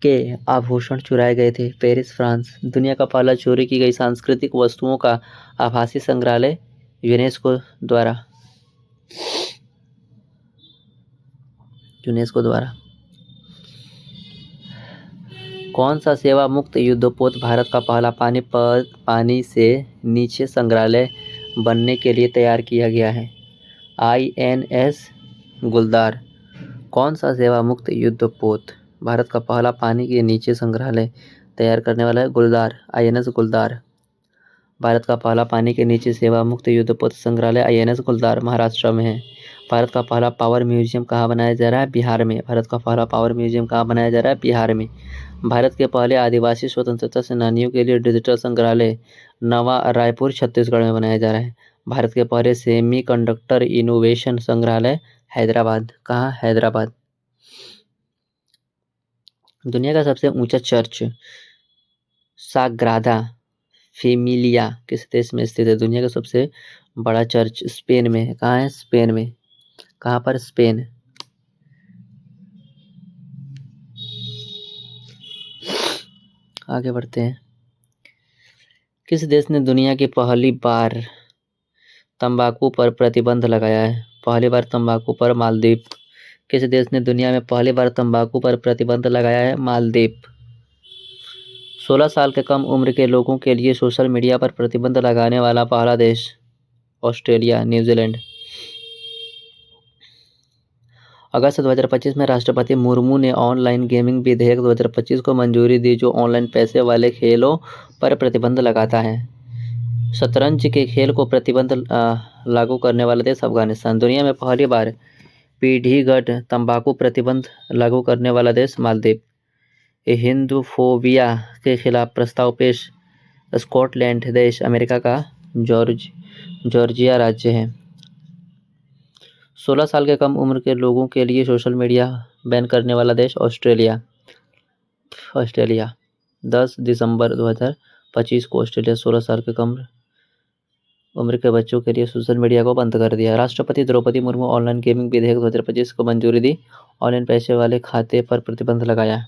के आभूषण चुराए गए थे? Paris, France. दुनिया का पहला चोरी की गई सांस्कृतिक वस्तुओं का आभासी संग्रहालय यूनेस्को द्वारा। कौन सा सेवा मुक्त युद्धपोत भारत का पहला पानी से नीचे संग्रहालय बनने के लिए तैयार किया गया है? INS गुलदार। कौन सा सेवा मुक्त युद्धपोत भारत का पहला पानी के नीचे संग्रहालय तैयार करने वाला है? गुलदार। INS गुलदार। भारत का पहला पानी के नीचे सेवा मुक्त युद्धपोत संग्रहालय INS गुलदार महाराष्ट्र में है। भारत का पहला पावर म्यूजियम कहाँ बनाया जा रहा है? बिहार में। भारत का पहला पावर म्यूजियम कहाँ बनाया जा रहा है? बिहार में। भारत के पहले आदिवासी स्वतंत्रता सेनानियों के लिए डिजिटल संग्रहालय नवा रायपुर छत्तीसगढ़ में बनाया जा रहा है। भारत के पहले सेमी कंडक्टर इनोवेशन संग्रहालय हैदराबाद। कहाँ? हैदराबाद। दुनिया का सबसे ऊंचा चर्च साग्रादा फेमिलिया किस देश में स्थित है? दुनिया का सबसे बड़ा चर्च स्पेन में है। कहाँ है? स्पेन में। कहाँ पर? स्पेन। आगे बढ़ते हैं। किस देश ने दुनिया की पहली बार तंबाकू पर प्रतिबंध लगाया है? पहली बार तंबाकू पर मालदीव। किस देश ने दुनिया में पहली बार तंबाकू पर प्रतिबंध लगाया है? मालदीव। 16 साल के कम उम्र के लोगों के लिए सोशल मीडिया पर प्रतिबंध लगाने वाला पहला देश ऑस्ट्रेलिया, न्यूजीलैंड। अगस्त 2025 में राष्ट्रपति मुर्मू ने ऑनलाइन गेमिंग विधेयक 2025 को मंजूरी दी जो ऑनलाइन पैसे वाले खेलों पर प्रतिबंध लगाता है। शतरंज के खेल को प्रतिबंध लागू करने वाला देश अफगानिस्तान। दुनिया में पहली बार पीढ़ीगत तंबाकू प्रतिबंध लागू करने वाला देश मालदीव। हिंदूफोबिया के खिलाफ प्रस्ताव पेश स्कॉटलैंड देश अमेरिका का जॉर्जिया राज्य है। 16 साल के कम उम्र के लोगों के लिए सोशल मीडिया बैन करने वाला देश ऑस्ट्रेलिया। 10 दिसंबर 2025 को ऑस्ट्रेलिया 16 साल के कम उम्र के बच्चों के लिए सोशल मीडिया को बंद कर दिया। राष्ट्रपति द्रौपदी मुर्मू ऑनलाइन गेमिंग विधेयक 2025 को मंजूरी दी। ऑनलाइन पैसे वाले खाते पर प्रतिबंध लगाया।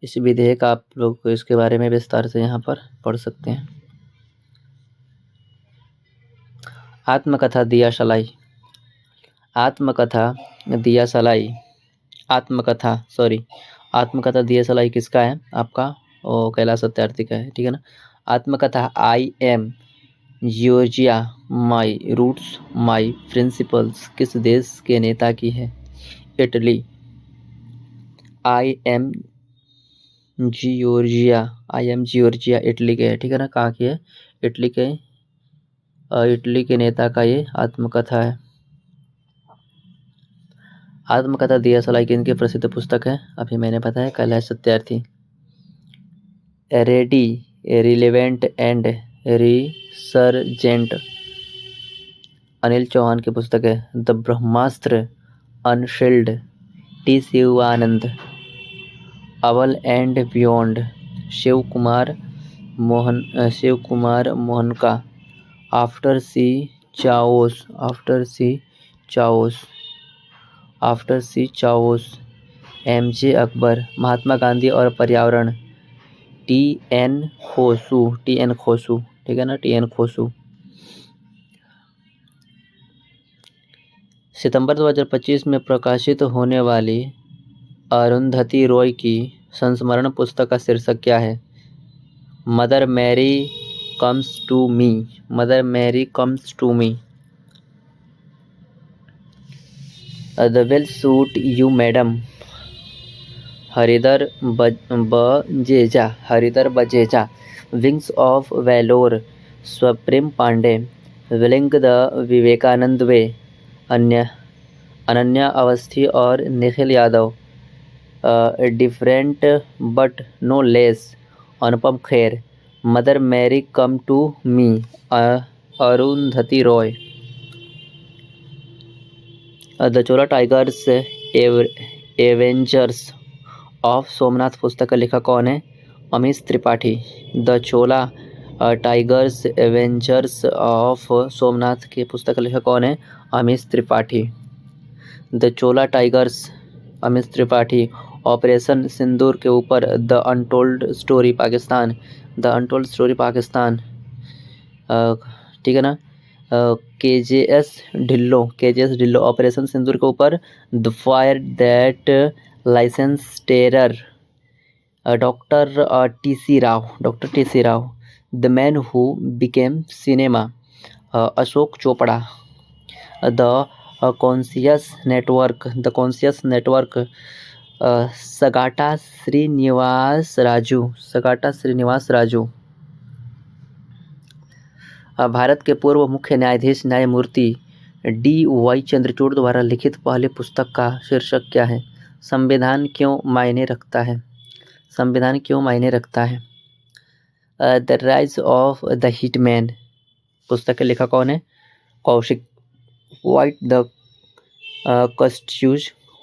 इस विधेयक आप लोग को इसके बारे में विस्तार से यहाँ पर पढ़ सकते हैं। आत्मकथा दिया सलाई दिया सलाई किसका है? आपका कैलाश सत्यार्थी का है, ठीक है ना। आत्मकथा I am Giorgia my roots my principles किस देश के नेता की है? Italy. I am Giorgia Italy के है, ठीक है ना। कहाँ की है? इटली के नेता का ये आत्मकथा है। आत्मकथा दिया सलाई किनकी प्रसिद्ध पुस्तक है? अभी मैंने बताया Kailash Satyarthi. Ready relevant and resurgent Anil Chauhan की पुस्तक है। The Brahmastra unshielded T Shivanand. अवल and beyond Shiv Kumar Shiv Kumar Mohanka, after sea chaos, MJ Akbar, Mahatma Gandhi और पर्यावरण, टी एन खोसू, ठीक है ना, टी एन खोसू। सितंबर 2025 में प्रकाशित होने वाली अरुंधति रॉय की संस्मरण पुस्तक का शीर्षक क्या है? Mother Mary comes to me. The will suit you madam, Harinder Baweja, wings of valour, Swapnil Pande, willing the Vivekananda way, Ananya Awasthi और Nikhil Yadav, different but no less, Anupam Kher, mother Mary come to me, Arundhati Roy. The Chola tigers avengers of Somnath पुस्तक का लेखक कौन है? Amish Tripathi. The Chola tigers avengers of Somnath की पुस्तक का लेखक कौन है? Amish Tripathi. The Chola tigers, Amish Tripathi. Operation Sindoor के ऊपर, द अनटोल्ड स्टोरी पाकिस्तान, ठीक है ना। केजेएस ढिल्लो, ऑपरेशन सिंदूर के ऊपर, the fire that licence terror, doctor T C. Rao, the man who became cinema, Ashok Chopra, the conscious network, Sagata Srinivas Raju. Bharat के पूर्व मुख्य न्यायाधीश न्यायमूर्ति डी.वाई. चंद्रचूड़ द्वारा लिखित पहली पुस्तक का शीर्षक क्या है? संविधान क्यों मायने रखता है? The rise of the hitman पुस्तक के लेखक कौन है? Kaushik.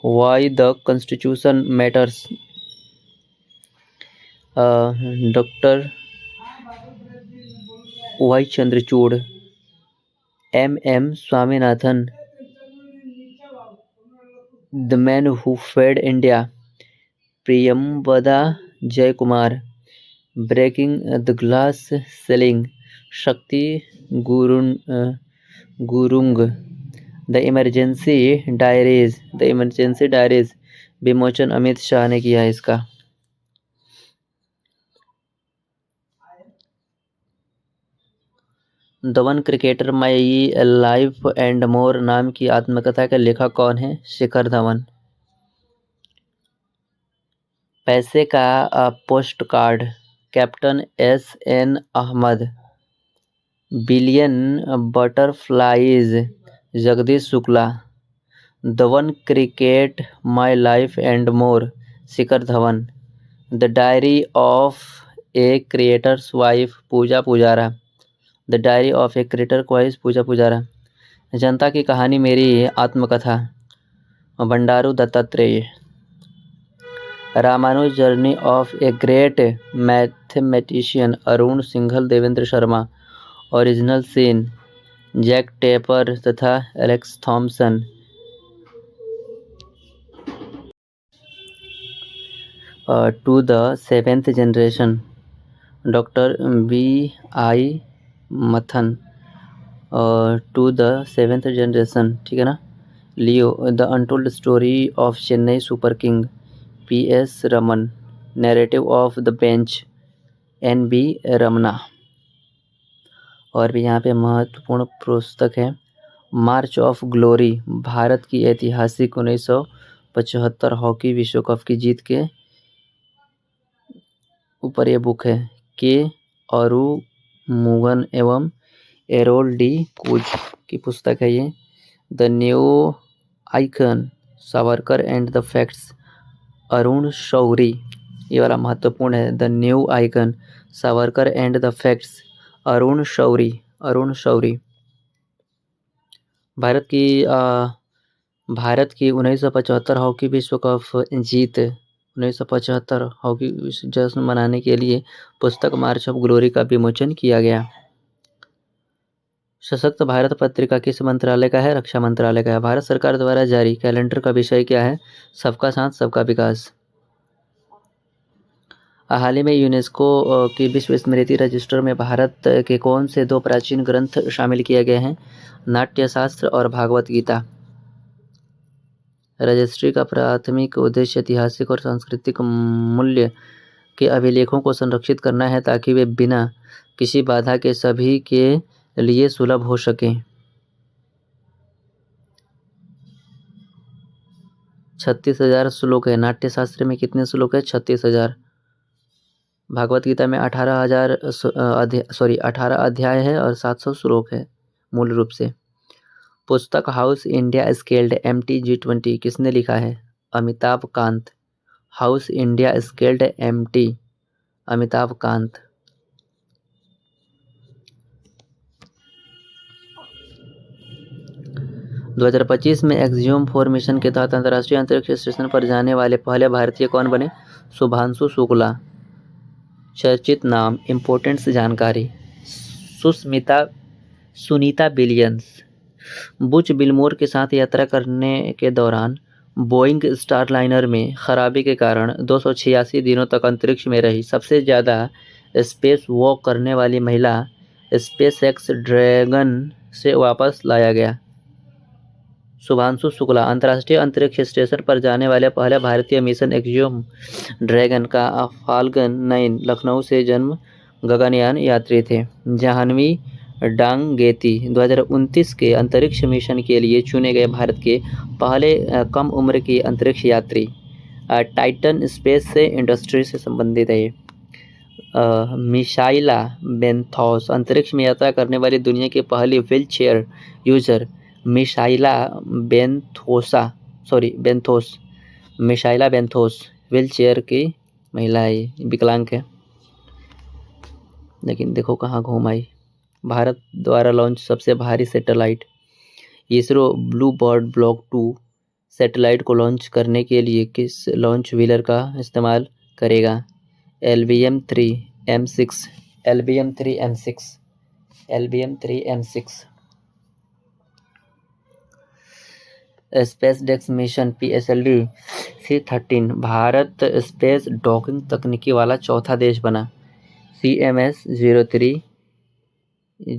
Why the constitution matters, doctor Y Chandrachud. M Swaminathan, the man who fed India, Priyamvada Jaikumar. Breaking the glass ceiling, Shakti Gurung. The emergency diaries विमोचन अमित शाह ने किया है इसका। The one cricketer my life and मोर नाम की आत्मकथा के लेखक कौन है? शिखर धवन। पैसे का पोस्ट कार्ड, कैप्टन एस.एन. Ahmed. Billion butterflies, Jagdish Shukla. The one cricket my life and more, Shikhar Dhawan. The diary of a creator's wife, Puja Pujara. जनता की कहानी मेरी आत्मकथा, Bandaru Dattatreya. Ramanuja journey of a great mathematician, Arun Singhal Devendra Sharma. Original sin, Jake Tapper तथा Alex Thompson. To the seventh generation, doctor B.I. Mathan. To the seventh generation, ठीक है ना। Leo, the untold story of Chennai super king, P.S. Raman. Narrative of the bench, N.B. Ramana. और भी यहाँ पे महत्वपूर्ण पुस्तक है, मार्च ऑफ ग्लोरी, भारत की ऐतिहासिक 1975 हॉकी विश्व कप की जीत के ऊपर ये बुक है। के अरुमुगन एवं एरोल डी कूज की पुस्तक है ये। The new icon, Savarkar and the facts, Arun Shourie. ये वाला महत्वपूर्ण है, the new icon, Savarkar and the facts, Arun Shourie. Bharat की 1975 हॉकी विश्व कप जीत 1975 हॉकी विश्व जश्न मनाने के लिए पुस्तक मार्च ऑफ ग्लोरी का विमोचन किया गया। सशक्त भारत पत्रिका किस मंत्रालय का है? रक्षा मंत्रालय का है। भारत सरकार द्वारा जारी कैलेंडर का विषय क्या है? सबका साथ सबका विकास। हाल ही में यूनेस्को की विश्व स्मृति रजिस्टर में भारत के कौन से 2 प्राचीन ग्रंथ शामिल किए गए हैं? नाट्यशास्त्र और भागवत गीता। रजिस्ट्री का प्राथमिक उद्देश्य ऐतिहासिक और सांस्कृतिक मूल्य के अभिलेखों को संरक्षित करना है ताकि वे बिना किसी बाधा के सभी के लिए सुलभ हो सकें। 36,000 श्लोक है। नाट्यशास्त्र में कितने श्लोक है? 36,000। भागवत गीता में 18 अध्याय है और 700 श्लोक है मूल रूप से। पुस्तक house India scaled MT G20 किसने लिखा है? Amitabh Kant. House India scaled MT Amitabh Kant. – 2025 में एक्सियोम 4 मिशन के तहत अंतर्राष्ट्रीय अंतरिक्ष स्टेशन पर जाने वाले पहले भारतीय कौन बने? शुभांशु शुक्ला। चर्चित नाम, इम्पोर्टेंट्स जानकारी। सुनीता विलियम्स। बुच बिलमोर के साथ यात्रा करने के दौरान बोइंग स्टारलाइनर में खराबी के कारण 286 दिनों तक अंतरिक्ष में रही सबसे ज़्यादा स्पेस वॉक करने वाली महिला स्पेसएक्स ड्रैगन से वापस लाया गया। शुभांशु शुक्ला। अंतर्राष्ट्रीय अंतरिक्ष स्टेशन पर जाने वाले पहले भारतीय मिशन एक्सियोम ड्रैगन का फाल्कन 9 लखनऊ से जन्म गगनयान यात्री थे। जाह्नवी डांगेती 2029 के अंतरिक्ष मिशन के लिए चुने गए भारत के पहले कम उम्र की अंतरिक्ष यात्री। टाइटन स्पेस से इंडस्ट्री से संबंधित है। मिशाइला बेंथोस अंतरिक्ष में यात्रा करने वाली दुनिया की पहली wheelchair user. Michaela Benthaus Michaela Benthaus wheelchair की महिला है, विकलांग है, लेकिन देखो कहाँ घूम आई। भारत द्वारा लॉन्च सबसे भारी satellite. ISRO blue bird block 2 satellite को लॉन्च करने के लिए किस लॉन्च व्हीलर का इस्तेमाल करेगा? LBM-3M6 space dex mission PSLV C-13 Bharat space docking तकनीकी वाला चौथा देश बना। CMS-03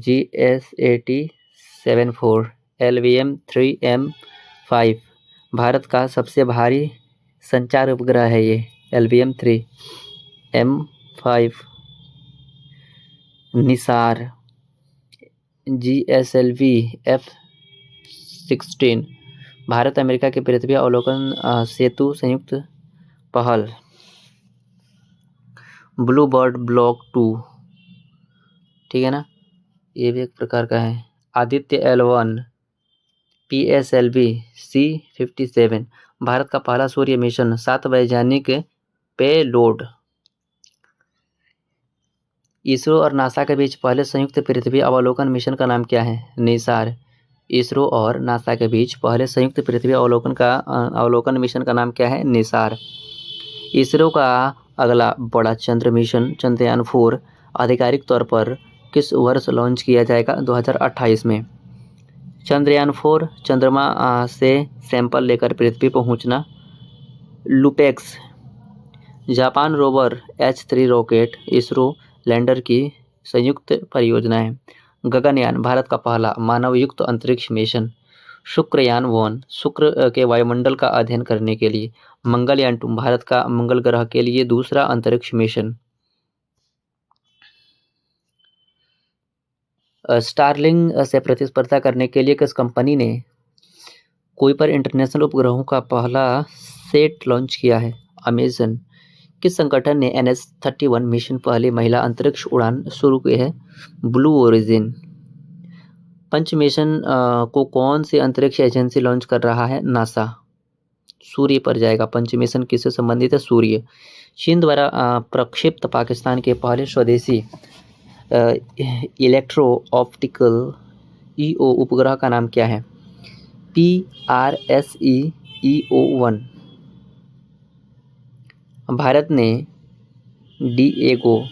GSAT-74 LBM-3M5 भारत का सबसे भारी संचार उपग्रह है ये LBM-3M5। Nisar GSLV F-16 Bharat America के पृथ्वी अवलोकन सेतु संयुक्त पहल। ब्लू बर्ड ब्लॉक 2 ठीक है ना, ये भी एक प्रकार का है। Aditya L1 PSLV C-57 Bharat का पहला सूर्य मिशन 7 वैज्ञानिक पेलोड। इसरो और नासा के बीच पहले संयुक्त पृथ्वी अवलोकन मिशन का नाम क्या है? निसार। इसरो और नासा के बीच पहले संयुक्त पृथ्वी अवलोकन मिशन का नाम क्या है? निसार। इसरो का अगला बड़ा चंद्र मिशन चंद्रयान 4 आधिकारिक तौर पर किस वर्ष लॉन्च किया जाएगा? 2028 में। चंद्रयान 4 चंद्रमा से सैंपल लेकर पृथ्वी पहुंचना। LUPEX Japan rover H3 rocket ISRO lander की संयुक्त परियोजना है। गगनयान भारत का पहला मानवयुक्त अंतरिक्ष मिशन। शुक्रयान 1 शुक्र के वायुमंडल का अध्ययन करने के लिए। मंगलयान 2 भारत का मंगल ग्रह के लिए दूसरा अंतरिक्ष मिशन। स्टारलिंक से प्रतिस्पर्धा करने के लिए किस कंपनी ने कुइपर इंटरनेशनल उपग्रहों का पहला सेट लॉन्च किया है? अमेजन। किस संगठन ने NH-31 मिशन पहली महिला अंतरिक्ष उड़ान शुरू की है? Blue origin. पंच मिशन को कौन सी अंतरिक्ष एजेंसी लॉन्च कर रहा है? नासा। सूर्य पर जाएगा। पंच मिशन किससे संबंधित है? सूर्य। चीन द्वारा प्रक्षिप्त पाकिस्तान के पहले स्वदेशी इलेक्ट्रो ऑप्टिकल EO उपग्रह का नाम क्या है? PRSE EO-1। भारत ने डिएगो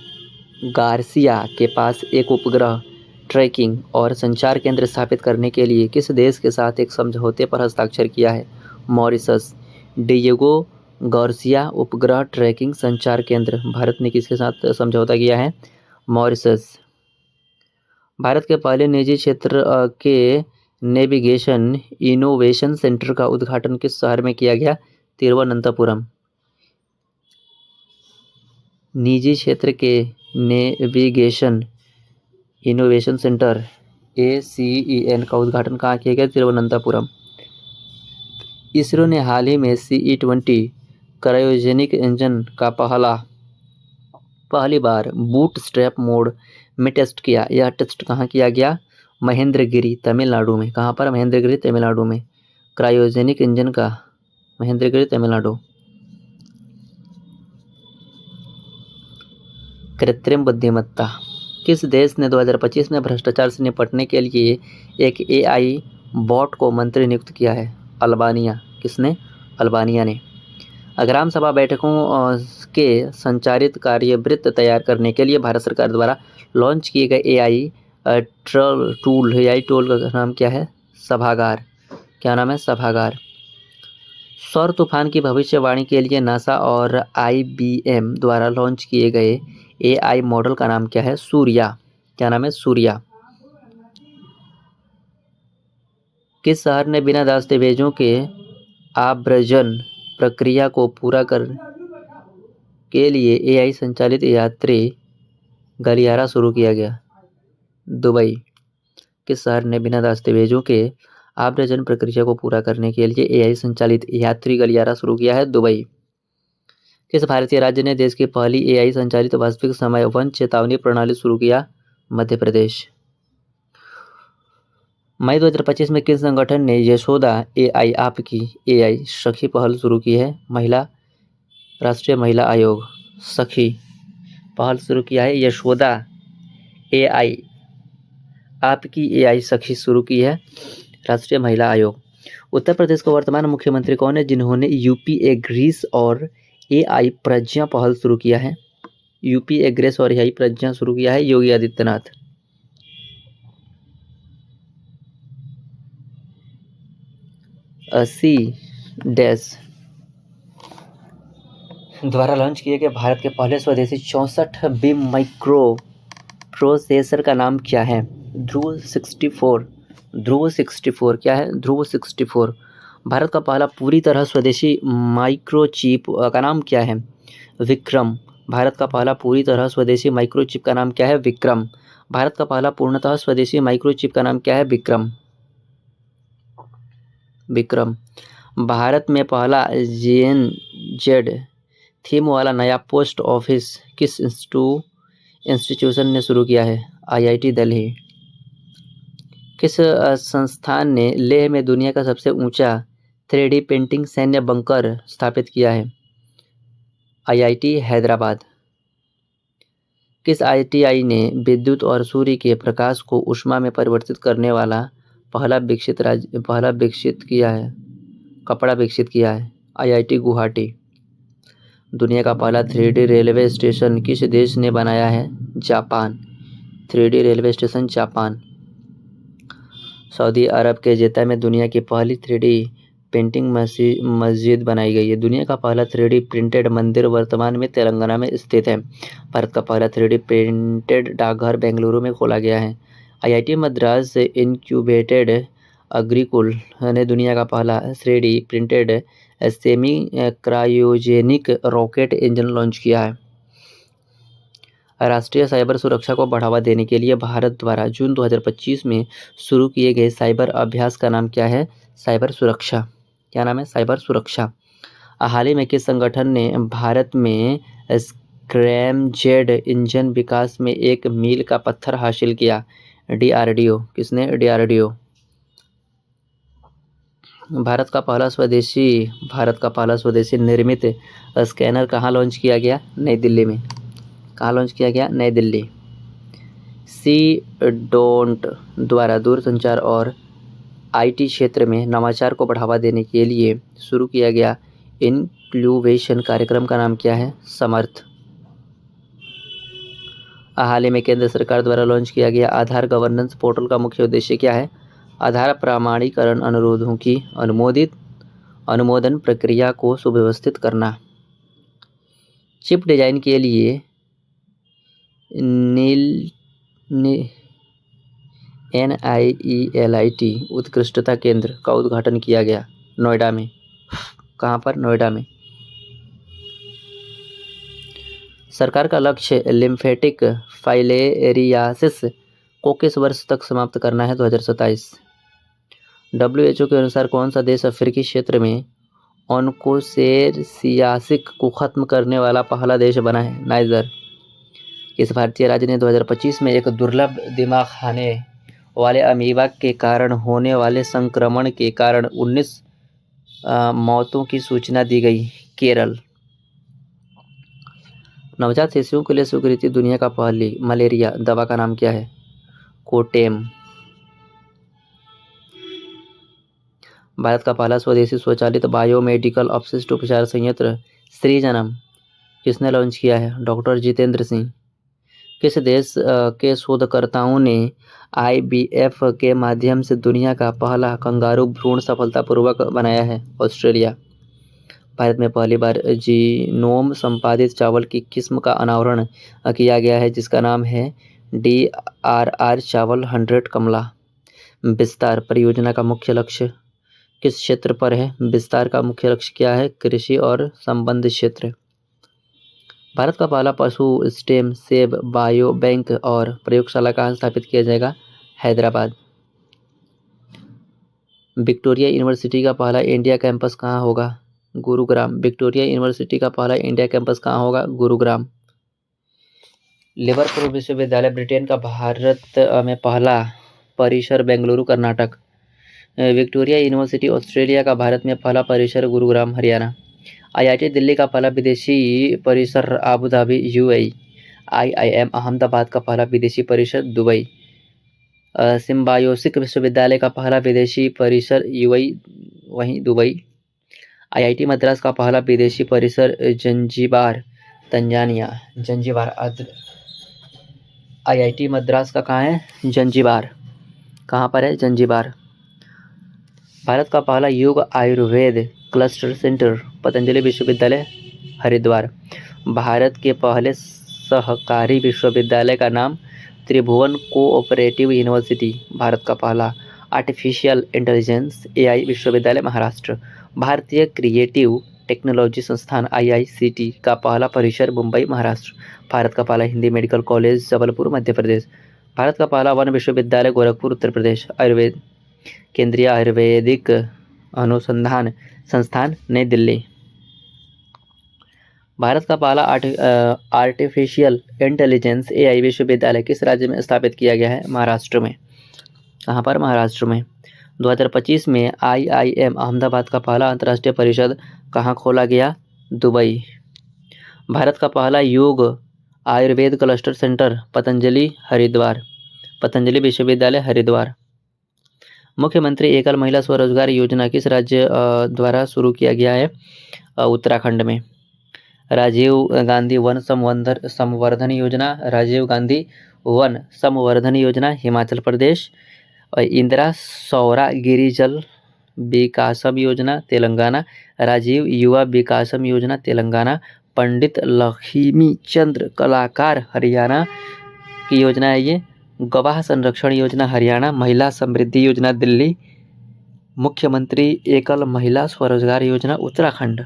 गार्सिया के पास एक उपग्रह ट्रैकिंग और संचार केंद्र स्थापित करने के लिए किस देश के साथ एक समझौते पर हस्ताक्षर किया है? मॉरिशस। डिएगो गार्सिया उपग्रह ट्रैकिंग संचार केंद्र भारत ने किसके साथ समझौता किया है? मॉरिशस। भारत के पहले निजी क्षेत्र के नेविगेशन इनोवेशन सेंटर का उद्घाटन किस शहर में किया गया? तिरुवनंतपुरम। निजी क्षेत्र के नेविगेशन इनोवेशन सेंटर ACEN का उद्घाटन कहाँ किया गया? तिरुवनंतपुरम। इसरो ने हाल ही में CE-20 क्रायोजेनिक इंजन का पहली बार बूट स्ट्रैप मोड में टेस्ट किया। यह टेस्ट कहाँ किया गया? महेंद्रगिरी, तमिलनाडु में। कहाँ पर? महेंद्रगिरी, तमिलनाडु में। क्रायोजेनिक इंजन का महेंद्रगिरी, तमिलनाडु। कृत्रिम बुद्धिमत्ता। किस देश ने 2025 में भ्रष्टाचार से निपटने के लिए एक AI बॉट को मंत्री नियुक्त किया है? अल्बानिया। किसने? अल्बानिया ने। ग्राम सभा बैठकों के संचारित कार्यवृत्त तैयार करने के लिए भारत सरकार द्वारा लॉन्च किए गए AI टूल का नाम क्या है? सभागार। क्या नाम है? सभागार। सौर तूफान की भविष्यवाणी के लिए नासा और IBM द्वारा लॉन्च किए गए AI मॉडल का नाम क्या है? सूर्या। क्या नाम है? सूर्या। किस शहर ने बिना दस्तावेजों के आव्रजन प्रक्रिया को पूरा कर के लिए AI संचालित यात्री गलियारा शुरू किया गया? दुबई। किस शहर ने बिना दस्तावेजों के आव्रजन प्रक्रिया को पूरा करने के लिए AI संचालित यात्री गलियारा शुरू किया है? दुबई। किस भारतीय राज्य ने देश की पहली AI संचालित वास्तविक समय वन चेतावनी प्रणाली शुरू किया? मध्य प्रदेश। मई 2025 में किस संगठन ने यशोदा AI आपकी AI सखी पहल शुरू की है? राष्ट्रीय महिला आयोग सखी पहल शुरू किया है। यशोदा AI आपकी AI सखी शुरू की है राष्ट्रीय महिला आयोग। उत्तर प्रदेश का वर्तमान मुख्यमंत्री कौन है जिन्होंने UPA ग्रीस और AI प्रज्ञा पहल शुरू किया है? UPA ग्रीस और AI प्रज्ञा शुरू किया है योगी आदित्यनाथ। C-डैश द्वारा लॉन्च किए गए भारत के पहले स्वदेशी 64 बिट माइक्रो प्रोसेसर का नाम क्या है? ध्रुव 64। क्या है? ध्रुव 64। भारत का पहला पूरी तरह स्वदेशी माइक्रोचिप का नाम क्या है? विक्रम। भारत का पहला पूरी तरह स्वदेशी माइक्रोचिप का नाम क्या है? विक्रम। भारत का पहला पूर्णतः स्वदेशी माइक्रोचिप का नाम क्या है? विक्रम। भारत में पहला GNZ थीम वाला नया पोस्ट ऑफिस किस इंस्टीट्यूशन ने शुरू किया है? IIT दिल्ली। किस संस्थान ने लेह में दुनिया का सबसे ऊंचा 3D पेंटिंग सैन्य बंकर स्थापित किया है? IIT हैदराबाद। किस ITI ने विद्युत और सूर्य के प्रकाश को ऊष्मा में परिवर्तित करने वाला कपड़ा विकसित किया है? IIT गुवाहाटी। दुनिया का पहला 3D रेलवे स्टेशन किस देश ने बनाया है? Japan. 3D railway station Japan. Saudi अरब के जेद्दा में दुनिया की पहली 3D पेंटिंग मस्जिद बनाई गई है। दुनिया का पहला 3D प्रिंटेड मंदिर वर्तमान में तेलंगाना में स्थित है। भारत का पहला 3D प्रिंटेड डाकघर बेंगलुरु में खोला गया है। IIT मद्रास इनक्यूबेटेड अग्रिकुल ने दुनिया का पहला 3D printed semi cryogenic rocket engine launch किया है। राष्ट्रीय साइबर सुरक्षा को बढ़ावा देने के लिए भारत द्वारा जून 2025 में शुरू किए गए साइबर अभ्यास का नाम क्या है? साइबर सुरक्षा। क्या नाम है? साइबर सुरक्षा। हाल ही में किस संगठन ने भारत में स्क्रैमजेट इंजन विकास में एक मील का पत्थर हासिल किया? DRDO। किसने? DRDO। भारत का पहला स्वदेशी निर्मित स्कैनर कहाँ लॉन्च किया गया? नई दिल्ली में। कहाँ लॉन्च किया गया? नई दिल्ली। C-DONT द्वारा दूरसंचार और IT क्षेत्र में नवाचार को बढ़ावा देने के लिए शुरू किया गया इनक्यूबेशन कार्यक्रम का नाम क्या है? समर्थ। हाल ही में केंद्र सरकार द्वारा लॉन्च किया गया आधार गवर्नेंस पोर्टल का मुख्य उद्देश्य क्या है? आधार प्रमाणीकरण अनुरोधों की अनुमोदन प्रक्रिया को सुव्यवस्थित करना। चिप डिजाइन के लिए NIELIT उत्कृष्टता केंद्र का उद्घाटन किया गया नोएडा में। कहाँ पर? नोएडा में। सरकार का लक्ष्य लिम्फेटिक फाइलेरियासिस को किस वर्ष तक समाप्त करना है? 2027। WHO के अनुसार कौन सा देश अफ्रीकी क्षेत्र में ऑन्कोसेरसियासिस को खत्म करने वाला पहला देश बना है? नाइजर। किस भारतीय राज्य ने 2025 में एक दुर्लभ दिमाग खाने वाले अमीबा के कारण होने वाले संक्रमण के कारण 19 मौतों की सूचना दी गई? केरल। नवजात शिशुओं के लिए स्वीकृत दुनिया का पहली मलेरिया दवा का नाम क्या है? कोटेम। भारत का पहला स्वदेशी स्वचालित बायोमेडिकल अपशिष्ट उपचार संयंत्र सृजनम किसने लॉन्च किया है? डॉक्टर जितेंद्र सिंह। किस देश के शोधकर्ताओं ने IVF के माध्यम से दुनिया का पहला कंगारू भ्रूण सफलतापूर्वक बनाया है? ऑस्ट्रेलिया। भारत में पहली बार जीनोम संपादित चावल की किस्म का अनावरण किया गया है जिसका नाम है DRR चावल 100 कमला। विस्तार परियोजना का मुख्य लक्ष्य किस क्षेत्र पर है? विस्तार का मुख्य लक्ष्य क्या है? कृषि और संबद्ध क्षेत्र। भारत का पहला पशु स्टेम सेल बायो बैंक और प्रयोगशाला कहाँ स्थापित किया जाएगा? हैदराबाद। विक्टोरिया यूनिवर्सिटी का पहला इंडिया कैंपस कहाँ होगा? गुरुग्राम। विक्टोरिया यूनिवर्सिटी का पहला इंडिया कैंपस कहाँ होगा? गुरुग्राम। लिवरपूल विश्वविद्यालय ब्रिटेन का भारत में पहला परिसर Bengaluru Karnataka. Victoria university Australia का भारत में पहला परिसर गुरुग्राम हरियाणा। IIT दिल्ली का पहला विदेशी परिसर Abu Dhabi UAE। IIM Ahmedabad का पहला विदेशी परिसर दुबई। सिम्बायोसिस विश्वविद्यालय का पहला विदेशी परिसर UAE वहीं दुबई। IIT मद्रास का पहला विदेशी परिसर Zanzibar Tanzania. Zanzibar IIT Madras का कहाँ है? जंजीबार। कहाँ पर है? जंजीबार। भारत का पहला योग आयुर्वेद क्लस्टर सेंटर पतंजलि विश्वविद्यालय हरिद्वार। भारत के पहले सहकारी विश्वविद्यालय का नाम त्रिभुवन कोऑपरेटिव यूनिवर्सिटी। भारत का पहला आर्टिफिशियल इंटेलिजेंस AI विश्वविद्यालय महाराष्ट्र। भारतीय क्रिएटिव टेक्नोलॉजी संस्थान IICT का पहला परिसर मुंबई महाराष्ट्र। भारत का पहला हिंदी मेडिकल कॉलेज जबलपुर मध्य प्रदेश। भारत का पहला वन विश्वविद्यालय गोरखपुर उत्तर प्रदेश। आयुर्वेद केंद्रीय आयुर्वेदिक अनुसंधान संस्थान नई दिल्ली। भारत का पहला आर्टिफिशियल इंटेलिजेंस AI विश्वविद्यालय किस राज्य में स्थापित किया गया है? महाराष्ट्र में। कहाँ पर? महाराष्ट्र में। 2025 में IIM अहमदाबाद का पहला अंतर्राष्ट्रीय परिषद कहाँ खोला गया? दुबई। भारत का पहला योग आयुर्वेद क्लस्टर सेंटर पतंजलि हरिद्वार। पतंजलि विश्वविद्यालय हरिद्वार। मुख्यमंत्री एकल महिला स्वरोजगार योजना किस राज्य द्वारा शुरू किया गया है? उत्तराखंड में। राजीव गांधी वन संवर्धन योजना। राजीव गांधी वन संवर्धन योजना हिमाचल प्रदेश। इंदिरा सौरा गिरिजल विकासम योजना तेलंगाना। राजीव युवा विकासम योजना तेलंगाना। पंडित लक्ष्मी चंद्र कलाकार हरियाणा की योजना है ये। गवाह संरक्षण योजना हरियाणा। महिला समृद्धि योजना दिल्ली। मुख्यमंत्री एकल महिला स्वरोजगार योजना उत्तराखंड।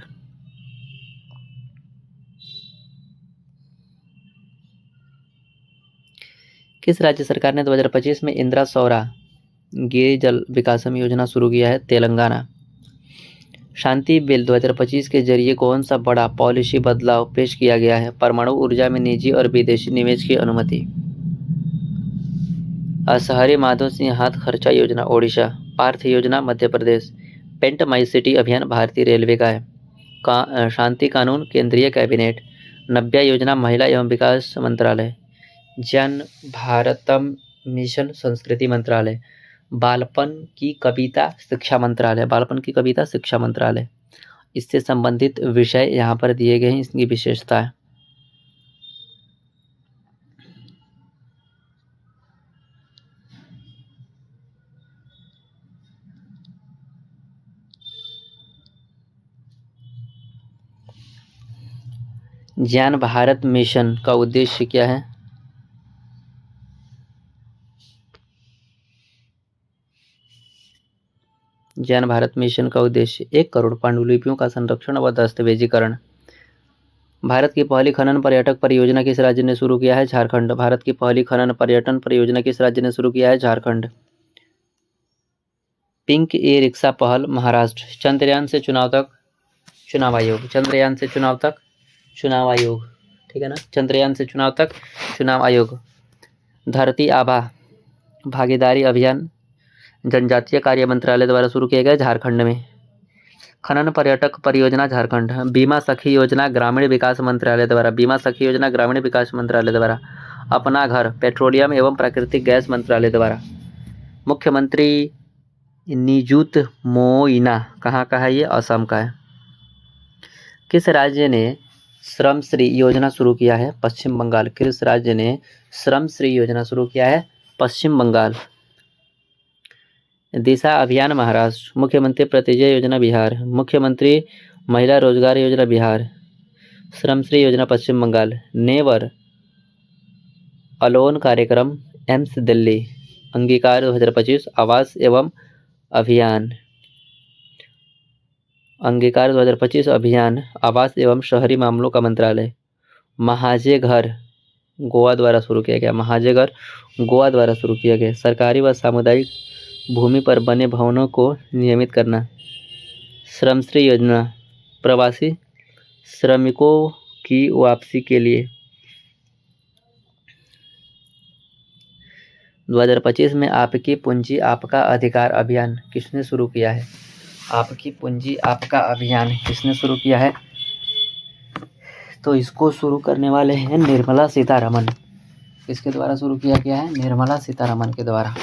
किस राज्य सरकार ने 2025 में इंदिरा सौरा गिरिजल विकासम योजना शुरू किया है? तेलंगाना। शांति बिल 2025 के जरिए कौन सा बड़ा पॉलिसी बदलाव पेश किया गया है? परमाणु ऊर्जा में निजी और विदेशी निवेश की अनुमति। शहरी माधव सिंह हाथ खर्चा योजना ओडिशा। पार्थ योजना Madhya Pradesh. Paint my city अभियान भारतीय रेलवे का है। शांति कानून केंद्रीय कैबिनेट। नव्या योजना महिला एवं विकास मंत्रालय। जन भारतम मिशन संस्कृति मंत्रालय। बालपन की कविता शिक्षा मंत्रालय। बालपन की कविता शिक्षा मंत्रालय। इससे संबंधित विषय यहाँ पर दिए गए हैं, इसकी विशेषता है। ज्ञान भारत मिशन का उद्देश्य क्या है? ज्ञान भारत मिशन का उद्देश्य 1 करोड़ पांडुलिपियों का संरक्षण व दस्तावेजीकरण। भारत की पहली खनन पर्यटक परियोजना किस राज्य ने शुरू किया है? झारखंड। भारत की पहली खनन पर्यटन परियोजना किस राज्य ने शुरू किया है? झारखंड। पिंक ई रिक्शा पहल महाराष्ट्र। चंद्रयान से चुनाव तक चुनाव आयोग। चंद्रयान से चुनाव तक चुनाव आयोग, ठीक है ना। चंद्रयान से चुनाव तक चुनाव आयोग। धरती आभा भागीदारी अभियान जनजातीय कार्य मंत्रालय द्वारा शुरू किया गया, झारखंड में। खनन पर्यटक परियोजना झारखंड। बीमा सखी योजना ग्रामीण विकास मंत्रालय द्वारा। बीमा सखी योजना ग्रामीण विकास मंत्रालय द्वारा। अपना घर पेट्रोलियम एवं प्राकृतिक गैस मंत्रालय द्वारा। मुख्यमंत्री निजुत मोइना कहाँ का है? ये असम का है। किस राज्य ने श्रम श्री योजना शुरू किया है? पश्चिम बंगाल। किस राज्य ने श्रम श्री योजना शुरू किया है? पश्चिम बंगाल। दिशा अभियान महाराष्ट्र। मुख्यमंत्री प्रतिजय योजना बिहार। मुख्यमंत्री महिला रोजगार योजना बिहार। श्रमश्री योजना पश्चिम बंगाल। नेवर अलोन कार्यक्रम एम्स दिल्ली। अंगीकार 2025 आवास एवं अभियान। अंगीकार 2025 अभियान आवास एवं शहरी मामलों का मंत्रालय। महाजे घर गोवा द्वारा शुरू किया गया। महाजे घर गोवा द्वारा शुरू किया गया। सरकारी व सामुदायिक भूमि पर बने भवनों को नियमित करना। श्रमश्री योजना प्रवासी श्रमिकों की वापसी के लिए। 2025 में आपकी पूंजी आपका अधिकार अभियान किसने शुरू किया है? आपकी पूंजी आपका अभियान किसने शुरू किया है? तो इसको शुरू करने वाले हैं निर्मला सीतारमण। किसके द्वारा शुरू किया गया है? निर्मला सीतारमण के द्वारा।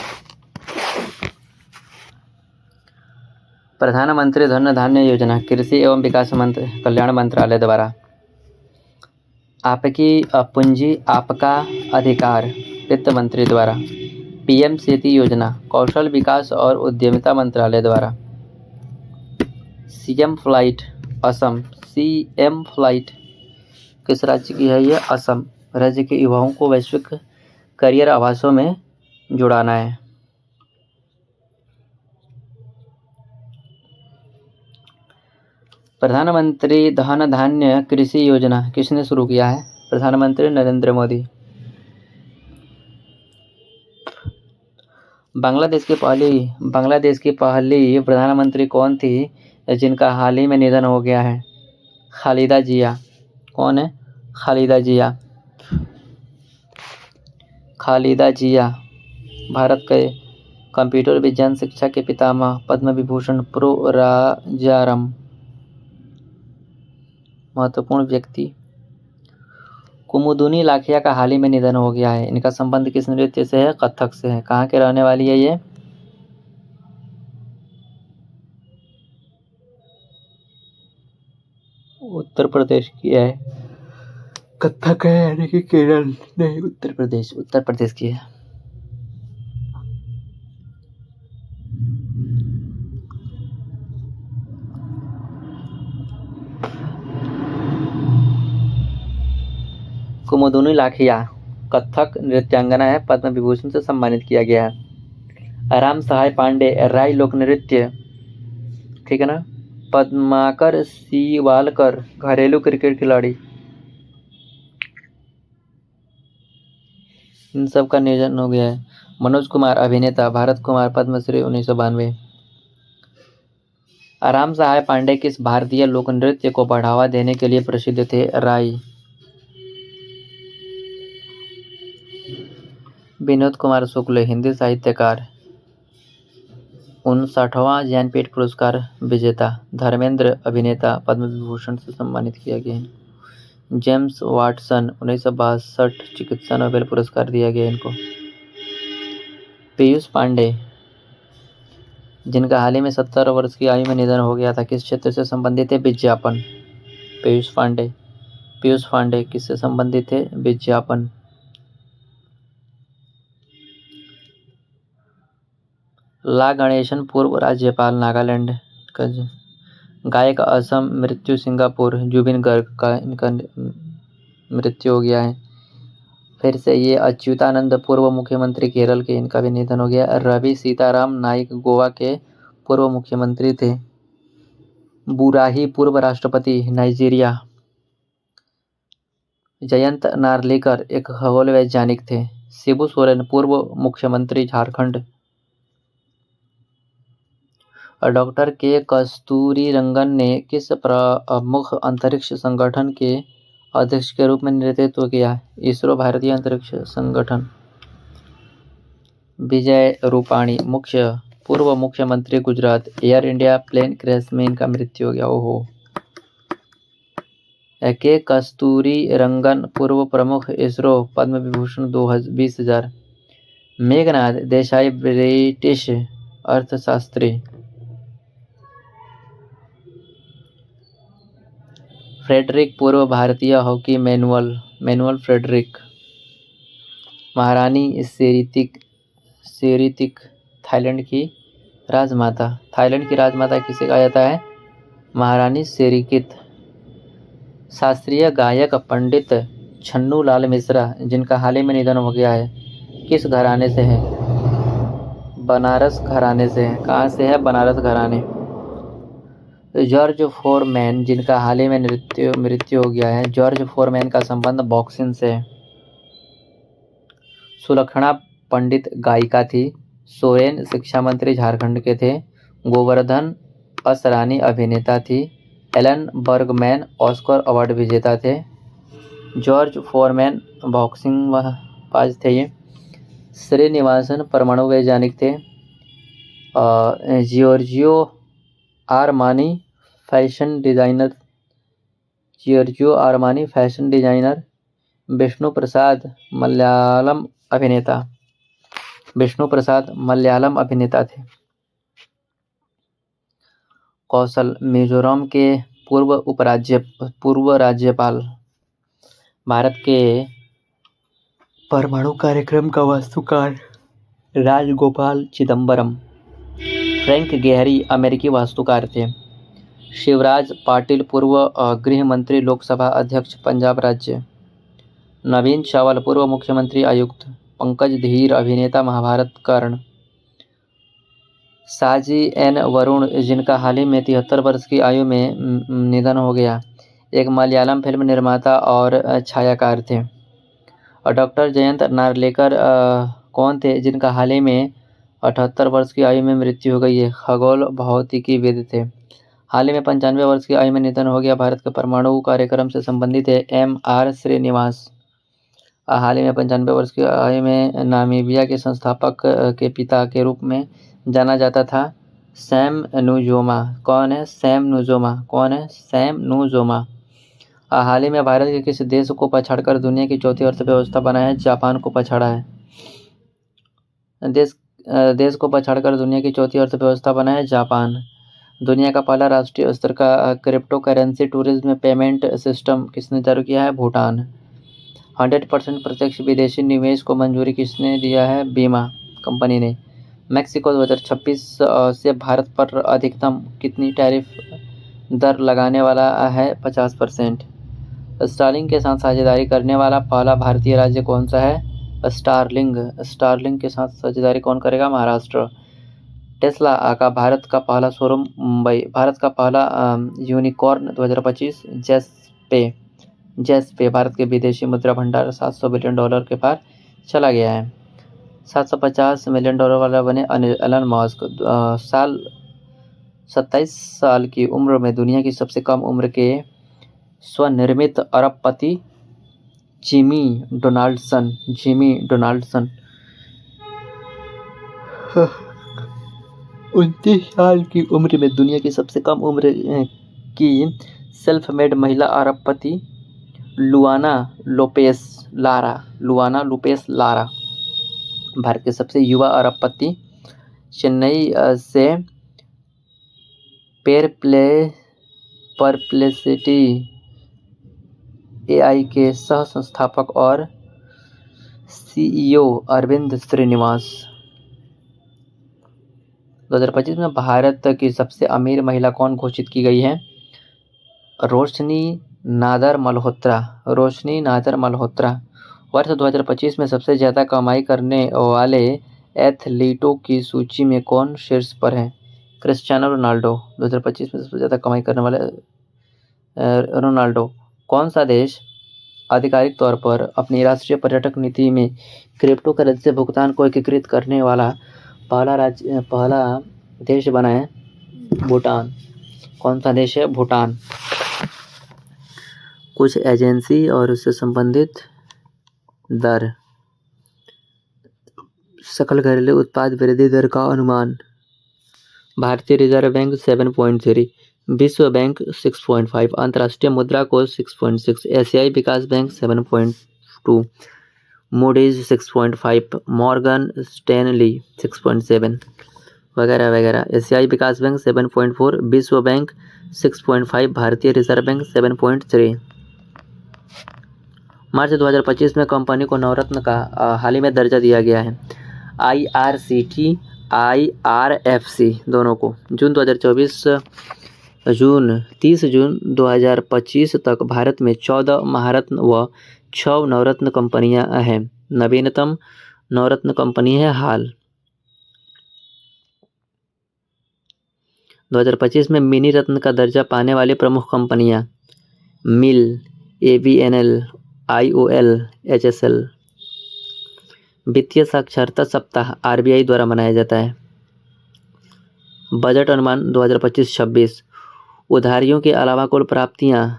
प्रधानमंत्री धन धान्य योजना कृषि एवं विकास कल्याण मंत्रालय द्वारा। आपकी पूंजी आपका अधिकार वित्त मंत्री द्वारा। पीएम सेतु योजना कौशल विकास और उद्यमिता मंत्रालय द्वारा। CM flight Assam. CM flight किस राज्य की है? ये असम राज्य के युवाओं को वैश्विक करियर आवासों में जुड़ाना है। प्रधानमंत्री धन धान्य कृषि योजना किसने शुरू किया है? प्रधानमंत्री नरेंद्र मोदी। बांग्लादेश की पहली प्रधानमंत्री कौन थी जिनका हाल ही में निधन हो गया है? खालिदा जिया। कौन है? खालिदा जिया। खालिदा जिया भारत के कंप्यूटर विज्ञान शिक्षा के पितामह, पद्म विभूषण पुरस्कार महत्वपूर्ण व्यक्ति। कुमुदुनी लाखिया का हाल ही में निधन हो गया है। इनका संबंध किस नृत्य से है? कथक से है। कहाँ के रहने वाली है ये? उत्तर प्रदेश की है। कथक है यानी कि केरल नहीं, उत्तर प्रदेश की है। कुमुदुनी लाखिया कथक नृत्यांगना है, पद्म विभूषण से सम्मानित किया गया है। राम सहाय पांडे राय लोक नृत्य, ठीक है ना। पद्माकर सीवालकर घरेलू क्रिकेट खिलाड़ी। इन सब का निधन हो गया है। मनोज कुमार अभिनेता, भारत कुमार पद्मश्री 1992। राम सहाय पांडे किस भारतीय लोक नृत्य को बढ़ावा देने के लिए प्रसिद्ध थे? राय। विनोद कुमार शुक्ल हिंदी साहित्यकार, 59वां ज्ञानपीठ पुरस्कार विजेता। धर्मेंद्र अभिनेता, पद्म विभूषण से सम्मानित किया गया है। जेम्स वाटसन 1962 चिकित्सा नोबेल पुरस्कार दिया गया इनको। पीयूष पांडे जिनका हाल ही में 70 वर्ष की आयु में निधन हो गया था, किस क्षेत्र से संबंधित है? विज्ञापन। पीयूष पांडे किससे संबंधित थे? विज्ञापन। ला गणेशन पूर्व राज्यपाल नागालैंड का। गायक असम, मृत्यु सिंगापुर, जुबिन गर्ग का इनका मृत्यु हो गया है। फिर से ये अच्युतानंद पूर्व मुख्यमंत्री केरल के, इनका भी निधन हो गया। रवि सीताराम नाइक गोवा के पूर्व मुख्यमंत्री थे। बुराही पूर्व राष्ट्रपति नाइजीरिया। जयंत नार्लिकर एक खगोल वैज्ञानिक थे। शिबू सोरेन पूर्व मुख्यमंत्री झारखंड। डॉक्टर के कस्तूरीरंगन ने किस प्रमुख अंतरिक्ष संगठन के अध्यक्ष के रूप में नेतृत्व किया? इसरो, भारतीय अंतरिक्ष संगठन। विजय रूपाणी पूर्व मुख्यमंत्री Gujarat. Air India plane crash में इनका मृत्यु हो गया। ओहो। के कस्तूरीरंगन पूर्व प्रमुख, इसरो, पद्म विभूषण 20,000। मेघनाथ देसाई ब्रिटिश अर्थशास्त्री। फ्रेडरिक पूर्व भारतीय हॉकी मैनुअल फ्रेडरिक। महारानी सेरितिक थाईलैंड की राजमाता। थाईलैंड की राजमाता किसे कहा जाता है? महारानी सेरिकित। शास्त्रीय गायक पंडित छन्नू लाल मिश्रा, जिनका हाल ही में निधन हो गया है, किस घराने से है? बनारस घराने से है। कहाँ से है? बनारस घराने। जॉर्ज फोरमैन, जिनका हाल ही में मृत्यु हो गया है, जॉर्ज फोरमैन का संबंध बॉक्सिंग से है। सुलक्षणा पंडित गायिका थी। सोरेन शिक्षा मंत्री झारखंड के थे। गोवर्धन असरानी अभिनेता थी। एलन बर्गमैन ऑस्कर अवार्ड विजेता थे। जॉर्ज फोरमैन बॉक्सिंग बाज थे ये। श्रीनिवासन परमाणु वैज्ञानिक थे। Giorgio Armani fashion designer. Vishnu Prasad Malayalam अभिनेता थे। कौशल मिजोरम के पूर्व राज्यपाल। भारत के परमाणु कार्यक्रम का वास्तुकार राजगोपाल चिदम्बरम। फ्रैंक गेहरी अमेरिकी वास्तुकार थे। शिवराज पाटिल पूर्व गृह मंत्री, लोकसभा अध्यक्ष, पंजाब राज्य। नवीन चावल पूर्व मुख्यमंत्री, आयुक्त। पंकज धीर अभिनेता, महाभारत कर्ण। साजी एन वरुण, जिनका हाल ही में 73 वर्ष की आयु में निधन हो गया, एक मलयालम फिल्म निर्माता और छायाकार थे। और डॉक्टर जयंत नार्लिकर कौन थे, जिनका हाल ही में 78 वर्ष की आयु में मृत्यु हो गई है? खगोल भौतिकीविद थे। हाल ही में 95 वर्ष की आयु में निधन हो गया, भारत के परमाणु कार्यक्रम से संबंधित है, M.R. श्रीनिवास। हाल ही में 95 वर्ष की आयु में नामीबिया के संस्थापक के पिता के रूप में जाना जाता था, सैम नुजोमा। कौन है? सैम नुजोमा। हाल ही में भारत के किस देश को पछाड़कर दुनिया की चौथी अर्थव्यवस्था बना है? जापान को पछाड़ा है। देश को पछाड़कर दुनिया की चौथी अर्थव्यवस्था बना है जापान। दुनिया का पहला राष्ट्रीय स्तर का crypto currency tourism payment system किसने चालू किया है? भूटान। 100% प्रत्यक्ष विदेशी निवेश को मंजूरी किसने दिया है? बीमा कंपनी ने। मैक्सिको 2026 से भारत पर अधिकतम कितनी टैरिफ दर लगाने वाला है? 50%। स्टारलिंक के साथ साझेदारी करने वाला पहला भारतीय राज्य कौन सा है? स्टारलिंक के साथ साझेदारी कौन करेगा? महाराष्ट्र। टेस्ला का भारत का पहला शोरूम मुंबई। भारत का पहला यूनिकॉर्न 2025 जैस्पे भारत के विदेशी मुद्रा भंडार $700 बिलियन के पार चला गया है। $750 मिलियन वाला बने एलन मस्क। 27 साल की उम्र में दुनिया की सबसे कम उम्र के स्वनिर्मित अरबपति जिमी डोनाल्डसन। 29 साल की उम्र में दुनिया की सबसे कम उम्र की सेल्फ मेड महिला अरबपति लुआना लोपेस लारा। भारत के सबसे युवा अरबपति चेन्नई से परप्लेक्सिटी AI के सह संस्थापक और CEO अरविंद श्रीनिवास। 2025 में भारत की सबसे अमीर महिला कौन घोषित की गई है? रोशनी नादर मल्होत्रा। वर्ष 2025 में सबसे ज़्यादा कमाई करने वाले एथलीटों की सूची में कौन शीर्ष पर है? Cristiano Ronaldo. 2025 में सबसे ज़्यादा कमाई करने वाले रोनाल्डो। कौन सा देश आधिकारिक तौर पर अपनी राष्ट्रीय पर्यटक नीति में क्रिप्टो करेंसी से भुगतान को एकीकृत करने वाला पहला देश बना है? भूटान। कौन सा देश है? भूटान। कुछ एजेंसी और उससे संबंधित दर। सकल घरेलू उत्पाद वृद्धि दर का अनुमान। भारतीय रिजर्व बैंक 7.3, विश्व बैंक 6.5, अंतर्राष्ट्रीय मुद्रा कोष 6.6, एशियाई विकास बैंक 7.2, मूडीज 6.5, मॉर्गन स्टैनली 6.7 वगैरह वगैरह। एशियाई विकास बैंक 7.4, विश्व बैंक 6.5, भारतीय रिजर्व बैंक 7.3। मार्च 2025 में कंपनी को नवरत्न का हाल ही में दर्जा दिया गया है। IRCT, IRFC दोनों को। 30 जून 2025 तक भारत में 14 महारत्न व 6 नवरत्न कंपनियां हैं। नवीनतम नवरत्न कंपनी है हाल। 2025 में मिनी रत्न का दर्जा पाने वाली प्रमुख कंपनियां: मिल, ABNL, IOL, HSL। वित्तीय साक्षरता सप्ताह RBI द्वारा मनाया जाता है। बजट अनुमान 2025-26। उधारियों के अलावा कुल प्राप्तियां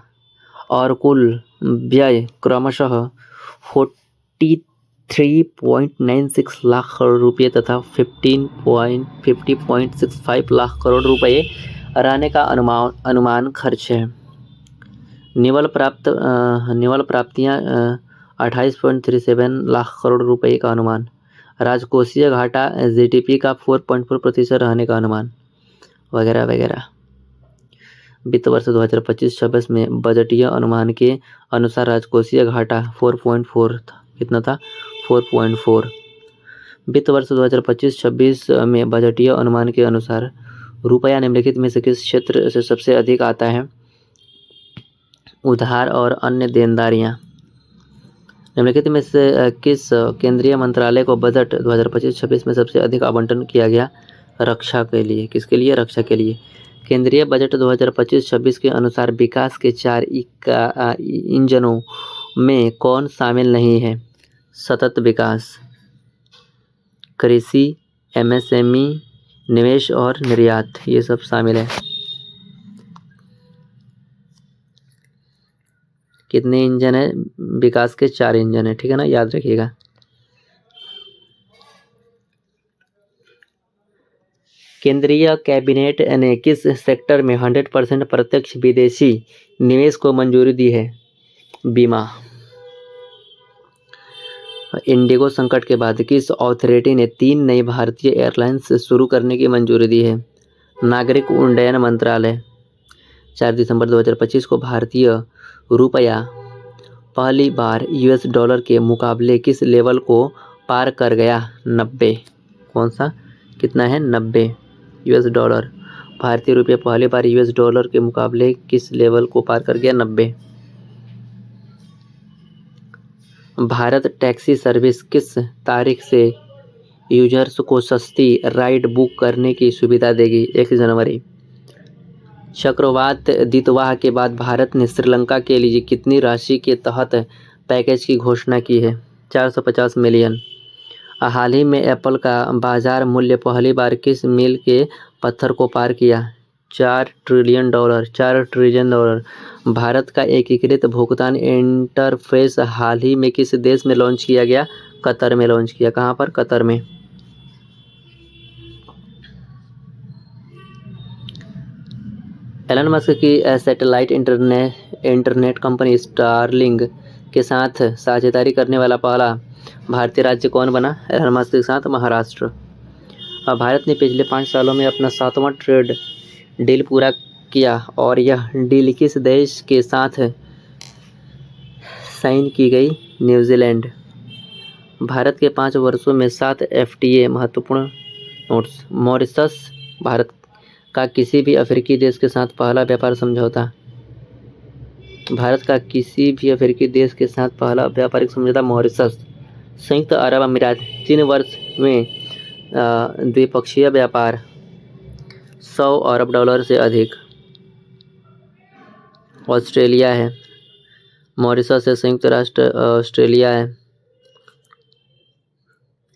और कुल व्यय क्रमशः 43.96 लाख करोड़ रुपये तथा 50.65 लाख करोड़ रुपये रहने का अनुमान खर्च है। निवल प्राप्तियां 28.37 लाख करोड़ रुपये का अनुमान। राजकोषीय घाटा GDP का 4.4% रहने का अनुमान वगैरह वगैरह। वित्त वर्ष 2025-26 में बजटीय अनुमान के अनुसार राजकोषीय घाटा 4.4 था। कितना था? 4.4। वित्त वर्ष 2025-26 में बजटीय अनुमान के अनुसार रुपया निम्नलिखित में से किस क्षेत्र से सबसे अधिक आता है? उधार और अन्य देनदारियां। निम्नलिखित में से किस केंद्रीय मंत्रालय को बजट 2025-26 में सबसे अधिक आवंटन किया गया? रक्षा के लिए। किसके लिए? रक्षा के लिए। केंद्रीय बजट 2025-26 के अनुसार विकास के 4 इंजनों में कौन शामिल नहीं है? सतत विकास, कृषि, MSME, निवेश और निर्यात, ये सब शामिल है। कितने इंजन है? विकास के 4 इंजन है। ठीक है ना, याद रखिएगा। केंद्रीय कैबिनेट ने किस सेक्टर में 100% प्रत्यक्ष विदेशी निवेश को मंजूरी दी है? बीमा। इंडिगो संकट के बाद किस अथॉरिटी ने 3 नई भारतीय एयरलाइंस शुरू करने की मंजूरी दी है? नागरिक उड्डयन मंत्रालय। 4 दिसंबर 2025 को भारतीय रुपया पहली बार $, के मुकाबले किस लेवल को पार कर गया? 90। कौन सा? कितना है? 90 $। भारतीय रुपया पहली बार $, के मुकाबले किस लेवल को पार कर गया? 90। भारत टैक्सी सर्विस किस तारीख से यूजर्स को सस्ती राइड बुक करने की सुविधा देगी? 1 जनवरी। चक्रवात दितवाह के बाद भारत ने श्रीलंका के लिए कितनी राशि के तहत पैकेज की घोषणा की है? 450 मिलियन। हाल ही में एप्पल का बाजार मूल्य पहली बार किस मील के पत्थर को पार किया? $4 ट्रिलियन। भारत का एकीकृत भुगतान इंटरफेस हाल ही में किस देश में लॉन्च किया गया? कतर में लॉन्च किया। कहाँ पर? कतर में। एलन मस्क की सैटेलाइट इंटरनेट कंपनी स्टारलिंक के साथ साझेदारी करने वाला पहला भारतीय राज्य कौन बना? एलन मस्क के साथ महाराष्ट्र। भारत ने पिछले 5 सालों में अपना 7वां ट्रेड डील पूरा किया और यह डील किस देश के साथ साइन की गई? न्यूजीलैंड। भारत के 5 वर्षों में 7 FTA महत्वपूर्ण नोट्स। मॉरिशस भारत का किसी भी अफ्रीकी देश के साथ पहला व्यापार समझौता। भारत का किसी भी अफ्रीकी देश के साथ पहला व्यापारिक समझौता मॉरिशस। संयुक्त अरब अमीरात 3 वर्ष में द्विपक्षीय व्यापार $100 अरब से अधिक। ऑस्ट्रेलिया है, मॉरिशस है, संयुक्त राष्ट्र ऑस्ट्रेलिया है,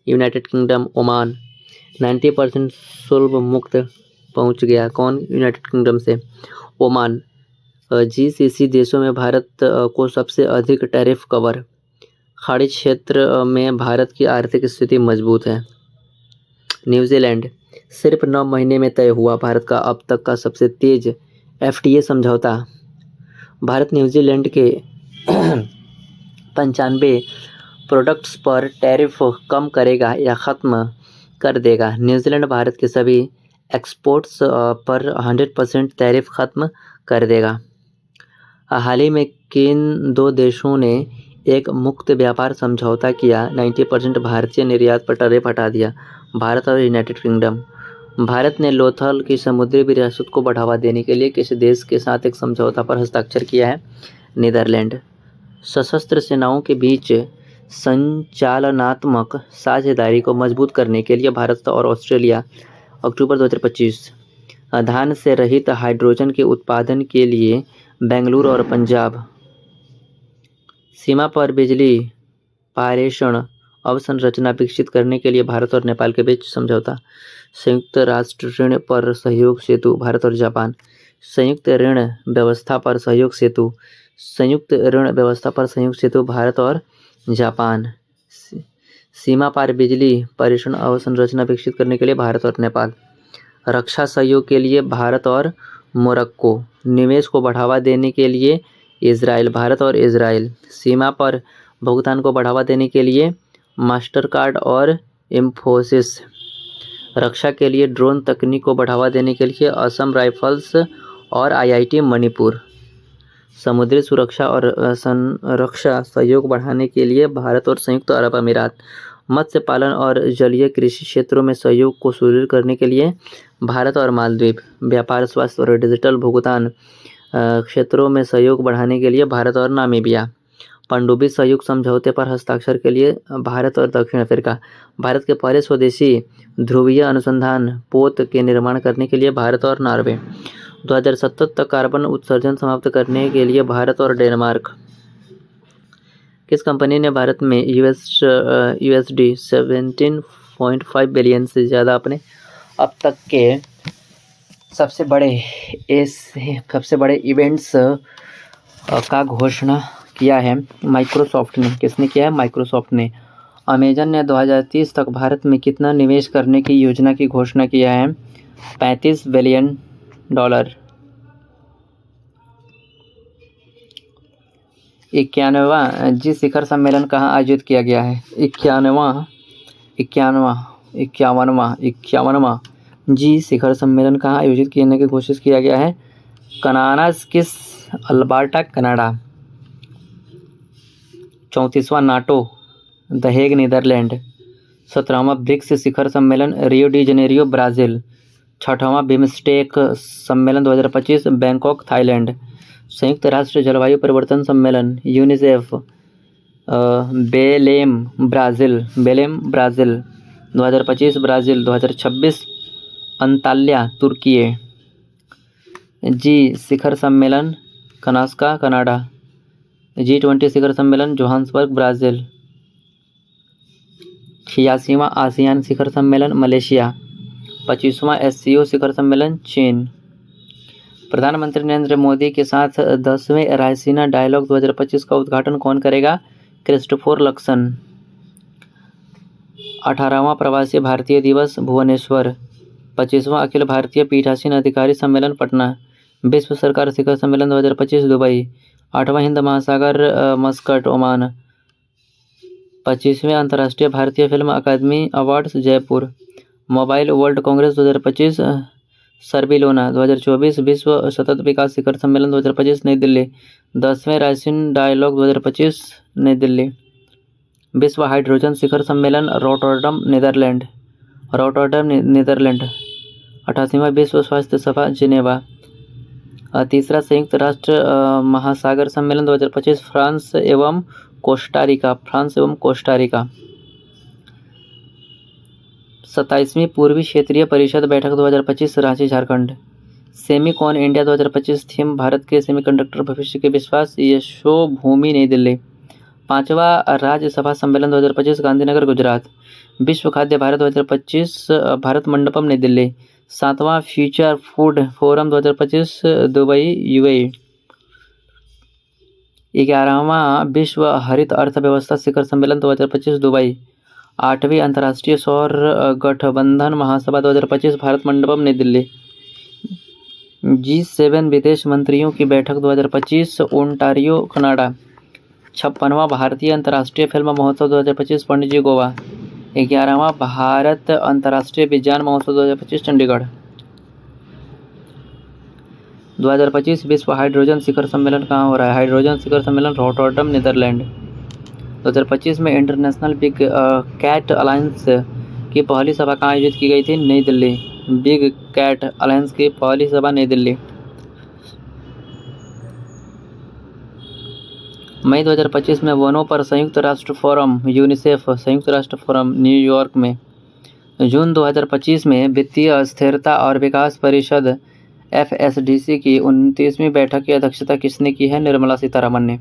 यूनाइटेड किंगडम, ओमान। 90% शुल्क मुक्त पहुंच गया। कौन? यूनाइटेड किंगडम से ओमान। GCC देशों में भारत को सबसे अधिक टैरिफ कवर। खाड़ी क्षेत्र में भारत की आर्थिक स्थिति मजबूत है। न्यूजीलैंड सिर्फ 9 महीने में तय हुआ भारत का अब तक का सबसे तेज FTA समझौता। भारत न्यूजीलैंड के 95 प्रोडक्ट्स पर टैरिफ कम करेगा या ख़त्म कर देगा। न्यूजीलैंड भारत के सभी एक्सपोर्ट्स पर 100% टैरिफ ख़त्म कर देगा। हाल ही में किन 2 देशों ने एक मुक्त व्यापार समझौता किया? 90% भारतीय निर्यात पर टैरिफ हटा दिया। भारत और यूनाइटेड किंगडम। भारत ने लोथल की समुद्री विरासत को बढ़ावा देने के लिए किस देश के साथ एक समझौता पर हस्ताक्षर किया है? नीदरलैंड। सशस्त्र सेनाओं के बीच संचालनात्मक साझेदारी को मजबूत करने के लिए भारत और ऑस्ट्रेलिया। अक्टूबर 2025। धान से रहित हाइड्रोजन के उत्पादन के लिए बेंगलुरु और पंजाब। सीमा पर बिजली पारेषण अवसंरचना विकसित करने के लिए भारत और नेपाल के बीच समझौता। संयुक्त राष्ट्र ऋण पर सहयोग सेतु भारत और जापान। संयुक्त ऋण व्यवस्था पर सहयोग सेतु। संयुक्त ऋण व्यवस्था पर सहयोग सेतु भारत और जापान। सीमा पार बिजली पारेषण अवसंरचना विकसित करने के लिए भारत और नेपाल। रक्षा सहयोग के लिए भारत और मोरक्को। निवेश को बढ़ावा देने के लिए इजराइल। भारत और इजराइल। सीमा पर भुगतान को बढ़ावा देने के लिए मास्टरकार्ड और इंफोसिस। रक्षा के लिए ड्रोन तकनीक को बढ़ावा देने के लिए असम राइफल्स और IIT मणिपुर। समुद्री सुरक्षा और संरक्षा सहयोग बढ़ाने के लिए भारत और संयुक्त अरब अमीरात। मत्स्य पालन और जलीय कृषि क्षेत्रों में सहयोग को सुदृढ़ करने के लिए भारत और मालदीव। व्यापार, स्वास्थ्य और डिजिटल भुगतान क्षेत्रों में सहयोग बढ़ाने के लिए भारत और नामीबिया। पनडुब्बी सहयोग समझौते पर हस्ताक्षर के लिए भारत और दक्षिण अफ्रीका। भारत के पहले स्वदेशी ध्रुवीय अनुसंधान पोत के निर्माण करने के लिए भारत और नॉर्वे। 2070 तक कार्बन उत्सर्जन समाप्त करने के लिए भारत और डेनमार्क। किस कंपनी ने भारत में USD 17.5 बिलियन से ज़्यादा अपने अब तक के सबसे बड़े इवेंट्स का घोषणा किया है? माइक्रोसॉफ्ट ने। किसने किया है? माइक्रोसॉफ्ट ने। अमेजन ने 2030 तक भारत में कितना निवेश करने की योजना की घोषणा किया है? $35 बिलियन। 91वां जी शिखर सम्मेलन कहाँ आयोजित किया गया है? 51वां जी शिखर सम्मेलन कहाँ आयोजित करने की कोशिश किया गया है? कनाडास किस अल्बर्टा, कनाडा। 34वां नाटो द हेग, नीदरलैंड। 17वां ब्रिक्स शिखर सम्मेलन रियो डी जनेरियो, ब्राज़ील। 6वां बिमस्टेक सम्मेलन 2025 बैंकॉक, थाईलैंड। संयुक्त राष्ट्र जलवायु परिवर्तन सम्मेलन UNICEF Belem, Brazil. 2025 Brazil. 2026 Antalya, तुर्की। जी शिखर सम्मेलन कनास्का, कनाडा। G20 शिखर सम्मेलन जोहान्सबर्ग, ब्राज़ील। 86वां आसियान शिखर सम्मेलन मलेशिया। 25वां SCO शिखर सम्मेलन चीन। प्रधानमंत्री नरेंद्र मोदी के साथ 10वें रायसीना डायलॉग 2025 का उद्घाटन कौन करेगा? Christopher Luxon. 18वां प्रवासी भारतीय दिवस भुवनेश्वर। 25वां अखिल भारतीय पीठासीन अधिकारी सम्मेलन पटना। विश्व सरकार शिखर सम्मेलन 2025 दुबई। 8वां हिंद महासागर मस्कट, ओमान। 25वें अंतर्राष्ट्रीय भारतीय फिल्म अकादमी awards Jaipur. Mobile world congress 2025 सर्बिलोना 2024 विश्व सतत विकास शिखर सम्मेलन 2025 नई दिल्ली। 10वें रायसीन डायलॉग 2025 नई दिल्ली। विश्व हाइड्रोजन शिखर सम्मेलन रोटरडम नीदरलैंड। 88वां विश्व स्वास्थ्य सभा जिनेवा। तीसरा संयुक्त राष्ट्र महासागर सम्मेलन 2025 फ्रांस एवं कोस्टारिका। 27वीं पूर्वी क्षेत्रीय परिषद बैठक 2025 Ranchi Jharkhand. Semicon India 2025 theme Bharat के सेमीकंडक्टर भविष्य के विश्वास यशोभूमि नई दिल्ली। 5वां राज्यसभा सम्मेलन 2025 गांधीनगर गुजरात। विश्व खाद्य भारत 2025 भारत मंडपम नई दिल्ली। 7वां future food forum 2025 Dubai UAE. 11वां विश्व हरित अर्थव्यवस्था शिखर सम्मेलन 2025 दुबई। 8वीं अंतर्राष्ट्रीय सौर गठबंधन महासभा 2025 भारत मंडपम नई दिल्ली। G7 विदेश मंत्रियों की बैठक 2025 ओंटारियो कनाडा। 56वां भारतीय अंतर्राष्ट्रीय फिल्म महोत्सव 2025 पणजी गोवा। 11वां भारत अंतर्राष्ट्रीय विज्ञान महोत्सव 2025 चंडीगढ़। 2025 विश्व हाइड्रोजन शिखर सम्मेलन कहाँ हो रहा है? हाइड्रोजन शिखर सम्मेलन रोटरडम नीदरलैंड। 2025 में इंटरनेशनल बिग कैट अलायंस की पहली सभा कहाँ आयोजित की गई थी? नई दिल्ली। बिग कैट अलायंस की पहली सभा नई दिल्ली। मई 2025 में वनों पर संयुक्त राष्ट्र फोरम यूनिसेफ संयुक्त राष्ट्र फोरम न्यूयॉर्क में। जून 2025 में वित्तीय स्थिरता और विकास परिषद FSDC की 29वीं बैठक की अध्यक्षता किसने की है? निर्मला सीतारमण ने।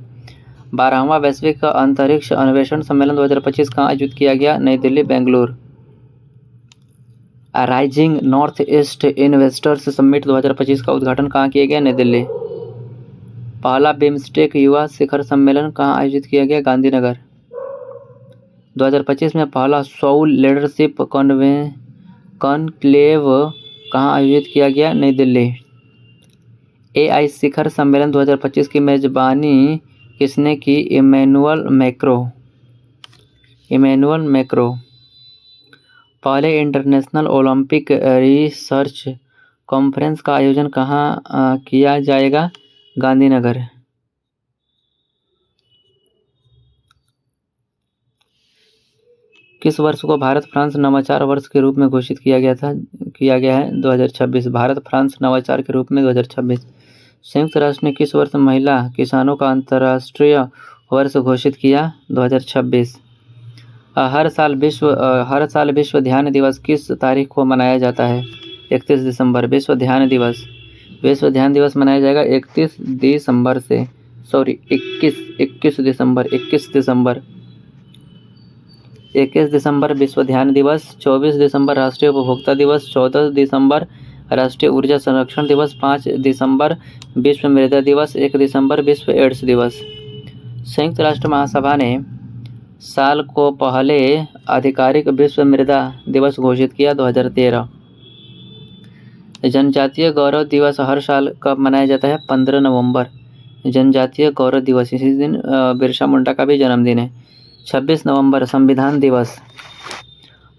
12वां वैश्विक अंतरिक्ष अन्वेषण सम्मेलन 2025 कहाँ आयोजित किया गया? नई Delhi Bengaluru. Rising north east investors summit 2025 का उद्घाटन कहाँ किया गया? नई दिल्ली। पहला बिम्स्टेक युवा शिखर सम्मेलन कहाँ आयोजित किया गया? गांधीनगर। 2025 में पहला सोल लीडरशिप कॉन्क्लेव कहाँ आयोजित किया गया? नई दिल्ली। AI शिखर सम्मेलन 2025 की मेजबानी किसने की? Emmanuel Macron. पहले इंटरनेशनल ओलंपिक रिसर्च कॉन्फ्रेंस का आयोजन कहाँ किया जाएगा? गांधीनगर। किस वर्ष को भारत फ्रांस नवाचार वर्ष के रूप में घोषित किया गया है? 2026। भारत फ्रांस नवाचार के रूप में 2026। संयुक्त राष्ट्र ने किस वर्ष महिला किसानों का अंतर्राष्ट्रीय वर्ष घोषित किया? 2026। हर साल विश्व ध्यान दिवस किस तारीख को मनाया जाता है? 31 दिसंबर। विश्व ध्यान दिवस मनाया जाएगा 21 दिसंबर। 21 दिसंबर विश्व ध्यान दिवस। 24 दिसंबर राष्ट्रीय उपभोक्ता दिवस। 14 दिसंबर राष्ट्रीय ऊर्जा संरक्षण दिवस। 5 दिसंबर विश्व मृदा दिवस। 1 दिसंबर विश्व एड्स दिवस। संयुक्त राष्ट्र महासभा ने साल को पहले आधिकारिक विश्व मृदा दिवस घोषित किया 2013। जनजातीय गौरव दिवस हर साल कब मनाया जाता है? 15 नवंबर। जनजातीय गौरव दिवस, इसी दिन बिरसा मुंडा का भी जन्मदिन है। 26 नवंबर संविधान दिवस,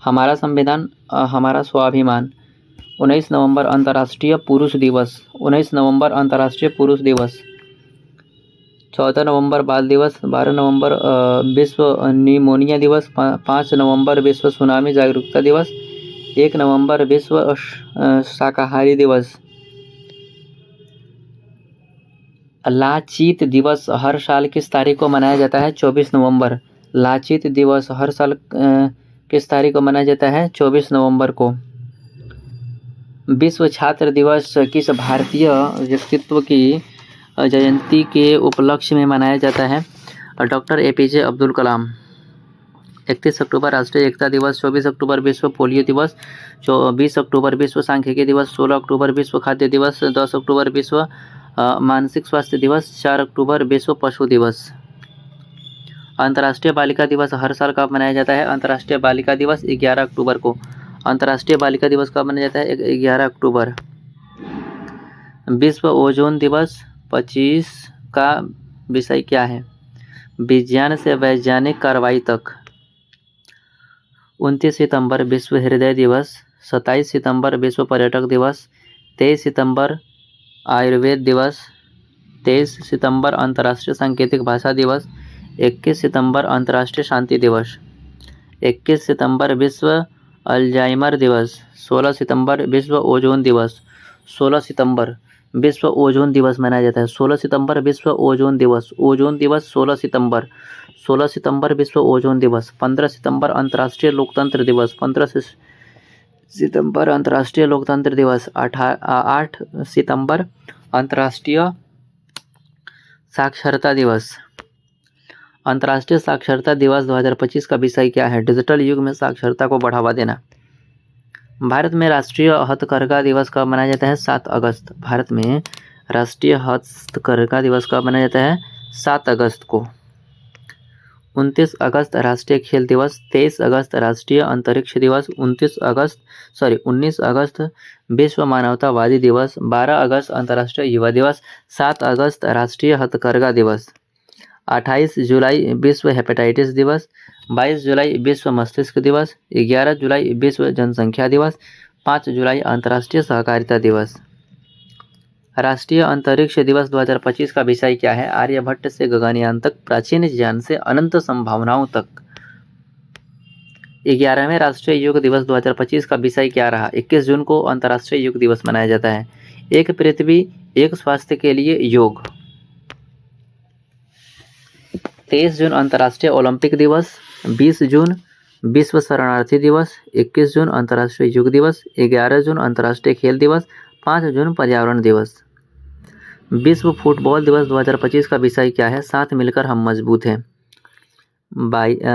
हमारा संविधान हमारा स्वाभिमान। 19 नवंबर अंतर्राष्ट्रीय पुरुष दिवस। 19 नवंबर अंतर्राष्ट्रीय पुरुष दिवस। 14 नवंबर बाल दिवस। 12 नवंबर विश्व निमोनिया दिवस। 5 नवंबर विश्व सुनामी जागरूकता दिवस। 1 नवंबर विश्व शाकाहारी दिवस। लाचित दिवस हर साल किस तारीख को मनाया जाता है? 24 नवंबर। लाचित दिवस हर साल किस तारीख को मनाया जाता है? 24 नवंबर को। विश्व छात्र दिवस किस भारतीय व्यक्तित्व की जयंती के उपलक्ष्य में मनाया जाता है? Doctor APJ Abdul Kalam. 31 अक्टूबर राष्ट्रीय एकता दिवस। 24 अक्टूबर विश्व पोलियो दिवस। 20 अक्टूबर विश्व सांख्यिकी दिवस। 16 अक्टूबर विश्व खाद्य दिवस। 10 अक्टूबर विश्व मानसिक स्वास्थ्य दिवस। 4 अक्टूबर विश्व पशु दिवस। अंतर्राष्ट्रीय बालिका दिवस हर साल कब मनाया जाता है? अंतर्राष्ट्रीय बालिका दिवस 11 अक्टूबर को। अंतर्राष्ट्रीय बालिका दिवस कब मनाया जाता है? 11 अक्टूबर। विश्व ओजोन दिवस 25 का विषय क्या है? विज्ञान से वैज्ञानिक कार्रवाई तक। 29 सितंबर विश्व हृदय दिवस। 27 सितंबर विश्व पर्यटक दिवस। 23 सितंबर आयुर्वेद दिवस, 23 सितंबर अंतर्राष्ट्रीय सांकेतिक भाषा दिवस, 21 सितंबर अंतर्राष्ट्रीय शांति दिवस, 21 सितंबर विश्व अल्जाइमर दिवस, 16 सितंबर विश्व ओजोन दिवस, 16 सितंबर विश्व ओजोन दिवस मनाया जाता है। 16 सितंबर विश्व ओजोन दिवस, ओजोन दिवस 16 सितंबर, 16 सितंबर विश्व ओजोन दिवस। 15 सितंबर अंतर्राष्ट्रीय लोकतंत्र दिवस, 15 सितंबर अंतर्राष्ट्रीय लोकतंत्र दिवस। 8 सितंबर अंतर्राष्ट्रीय साक्षरता दिवस। अंतर्राष्ट्रीय साक्षरता दिवस 2025 का विषय क्या है? डिजिटल युग में साक्षरता को बढ़ावा देना। भारत में राष्ट्रीय हथकरघा दिवस कब मनाया जाता है? 7 अगस्त। भारत में राष्ट्रीय हथकरघा दिवस कब मनाया जाता है? 7 अगस्त को। 29 अगस्त राष्ट्रीय खेल दिवस, 23 अगस्त राष्ट्रीय अंतरिक्ष दिवस, 19 अगस्त विश्व मानवतावादी दिवस, 12 अगस्त अंतर्राष्ट्रीय युवा दिवस, 7 अगस्त राष्ट्रीय हथकरघा दिवस, 28 जुलाई विश्व हेपेटाइटिस दिवस, 22 जुलाई विश्व मस्तिष्क दिवस, 11 जुलाई विश्व जनसंख्या दिवस, 5 जुलाई अंतर्राष्ट्रीय सहकारिता दिवस। राष्ट्रीय अंतरिक्ष दिवस 2025 का विषय क्या है? आर्यभट्ट से गगनयान तक, प्राचीन ज्ञान से अनंत संभावनाओं तक। 11वें राष्ट्रीय योग दिवस 2025 का विषय क्या रहा? 21 जून को अंतर्राष्ट्रीय योग दिवस मनाया जाता है। एक पृथ्वी एक स्वास्थ्य के लिए योग। 23 जून अंतर्राष्ट्रीय ओलंपिक दिवस, 20 जून विश्व शरणार्थी दिवस, 21 जून अंतर्राष्ट्रीय योग दिवस, 11 जून अंतर्राष्ट्रीय खेल दिवस, 5 जून पर्यावरण दिवस। विश्व फुटबॉल दिवस 2025 का विषय क्या है? साथ मिलकर हम मजबूत हैं।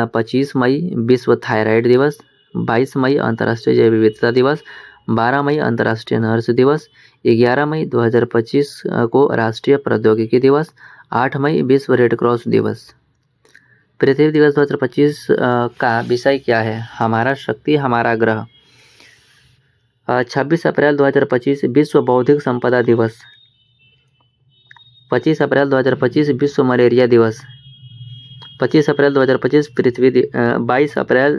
25 मई विश्व थायराइड दिवस, 22 मई अंतर्राष्ट्रीय जैव विविधता दिवस, 12 मई अंतर्राष्ट्रीय नर्स दिवस, 11 मई 2025 को राष्ट्रीय प्रौद्योगिकी दिवस, 8 मई विश्व रेड क्रॉस दिवस। पृथ्वी दिवस 2025 का विषय क्या है? हमारा शक्ति हमारा ग्रह। 26 अप्रैल 2025 विश्व बौद्धिक संपदा दिवस, 25 अप्रैल 2025 विश्व मलेरिया दिवस, 25 अप्रैल 2025 22 अप्रैल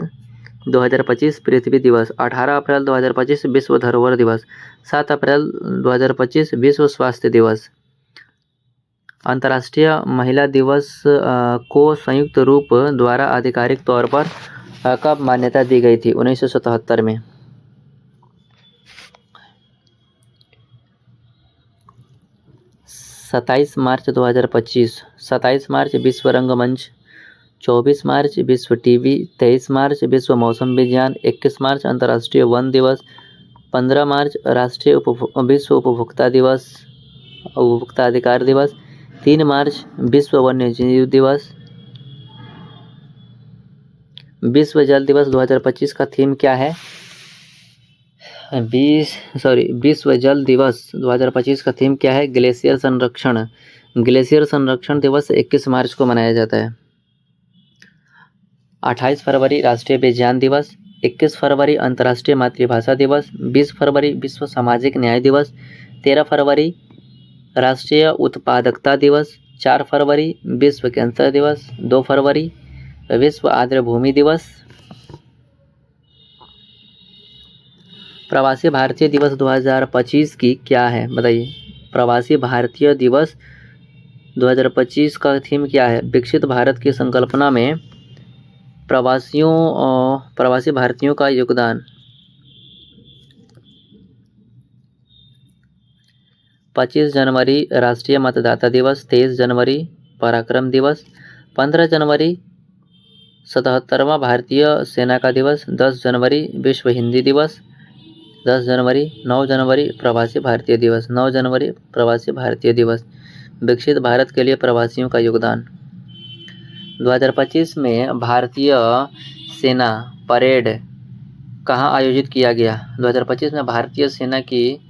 2025 पृथ्वी दिवस, 18 अप्रैल 2025 विश्व धरोहर दिवस, 7 अप्रैल 2025 विश्व स्वास्थ्य दिवस। अंतर्राष्ट्रीय महिला दिवस को संयुक्त रूप द्वारा आधिकारिक तौर पर कब मान्यता दी गई थी? 1977 में। 27 मार्च 2025, 27 मार्च विश्व रंगमंच, 24 मार्च विश्व टीवी, 23 मार्च विश्व मौसम विज्ञान, 21 मार्च अंतर्राष्ट्रीय वन दिवस, 15 मार्च राष्ट्रीय विश्व उपभोक्ता दिवस, उपभोक्ता अधिकार दिवस, 3 मार्च विश्व वन्यजीव दिवस। विश्व जल दिवस 2025 का थीम क्या है? विश्व जल दिवस 2025 का थीम क्या है? ग्लेशियर संरक्षण। ग्लेशियर संरक्षण दिवस 21 मार्च को मनाया जाता है। 28 फरवरी राष्ट्रीय विज्ञान दिवस, 21 फरवरी अंतर्राष्ट्रीय मातृभाषा दिवस, 20 फरवरी विश्व सामाजिक न्याय दिवस, 13 फरवरी राष्ट्रीय उत्पादकता दिवस, 4 फरवरी विश्व कैंसर दिवस, 2 फरवरी विश्व आर्द्र भूमि दिवस। प्रवासी भारतीय दिवस 2025 की क्या है? बताइए। प्रवासी भारतीय दिवस 2025 का थीम क्या है? विकसित भारत की संकल्पना में प्रवासी भारतीयों का योगदान। 25 जनवरी राष्ट्रीय मतदाता दिवस, 23 जनवरी पराक्रम दिवस, 15 जनवरी 77वां भारतीय सेना का दिवस, 10 जनवरी विश्व हिंदी दिवस, 10 जनवरी 9 जनवरी प्रवासी भारतीय दिवस, 9 जनवरी प्रवासी भारतीय दिवस। विकसित भारत के लिए प्रवासियों का योगदान। 2025 में भारतीय सेना परेड कहाँ आयोजित किया गया? 2025 में भारतीय सेना की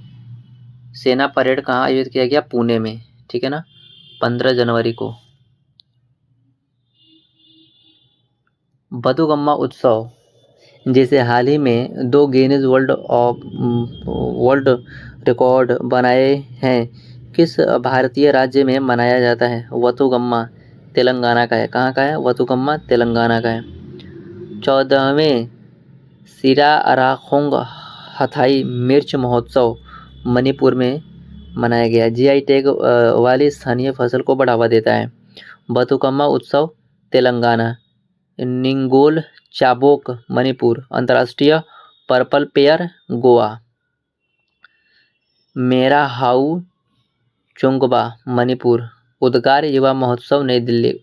सेना परेड कहाँ आयोजित किया गया? पुणे में, ठीक है ना, 15 जनवरी को। बथुकम्मा उत्सव, जिसे हाल ही में 2 गिनीज वर्ल्ड रिकॉर्ड बनाए हैं, किस भारतीय राज्य में मनाया जाता है? वथुकम्मा तेलंगाना का है। कहाँ का है? वथुकम्मा तेलंगाना का है। 14वें सिराराखोंग हथाई मिर्च महोत्सव मणिपुर में मनाया गया। जीआई टैग वाली स्थानीय फसल को बढ़ावा देता है। बथुकम्मा उत्सव तेलंगाना। निंगोल चाबोक मणिपुर। अंतर्राष्ट्रीय पर्पल पेयर गोवा। मेरा हाउ चुंगबा मणिपुर। उद्गार युवा महोत्सव नई दिल्ली।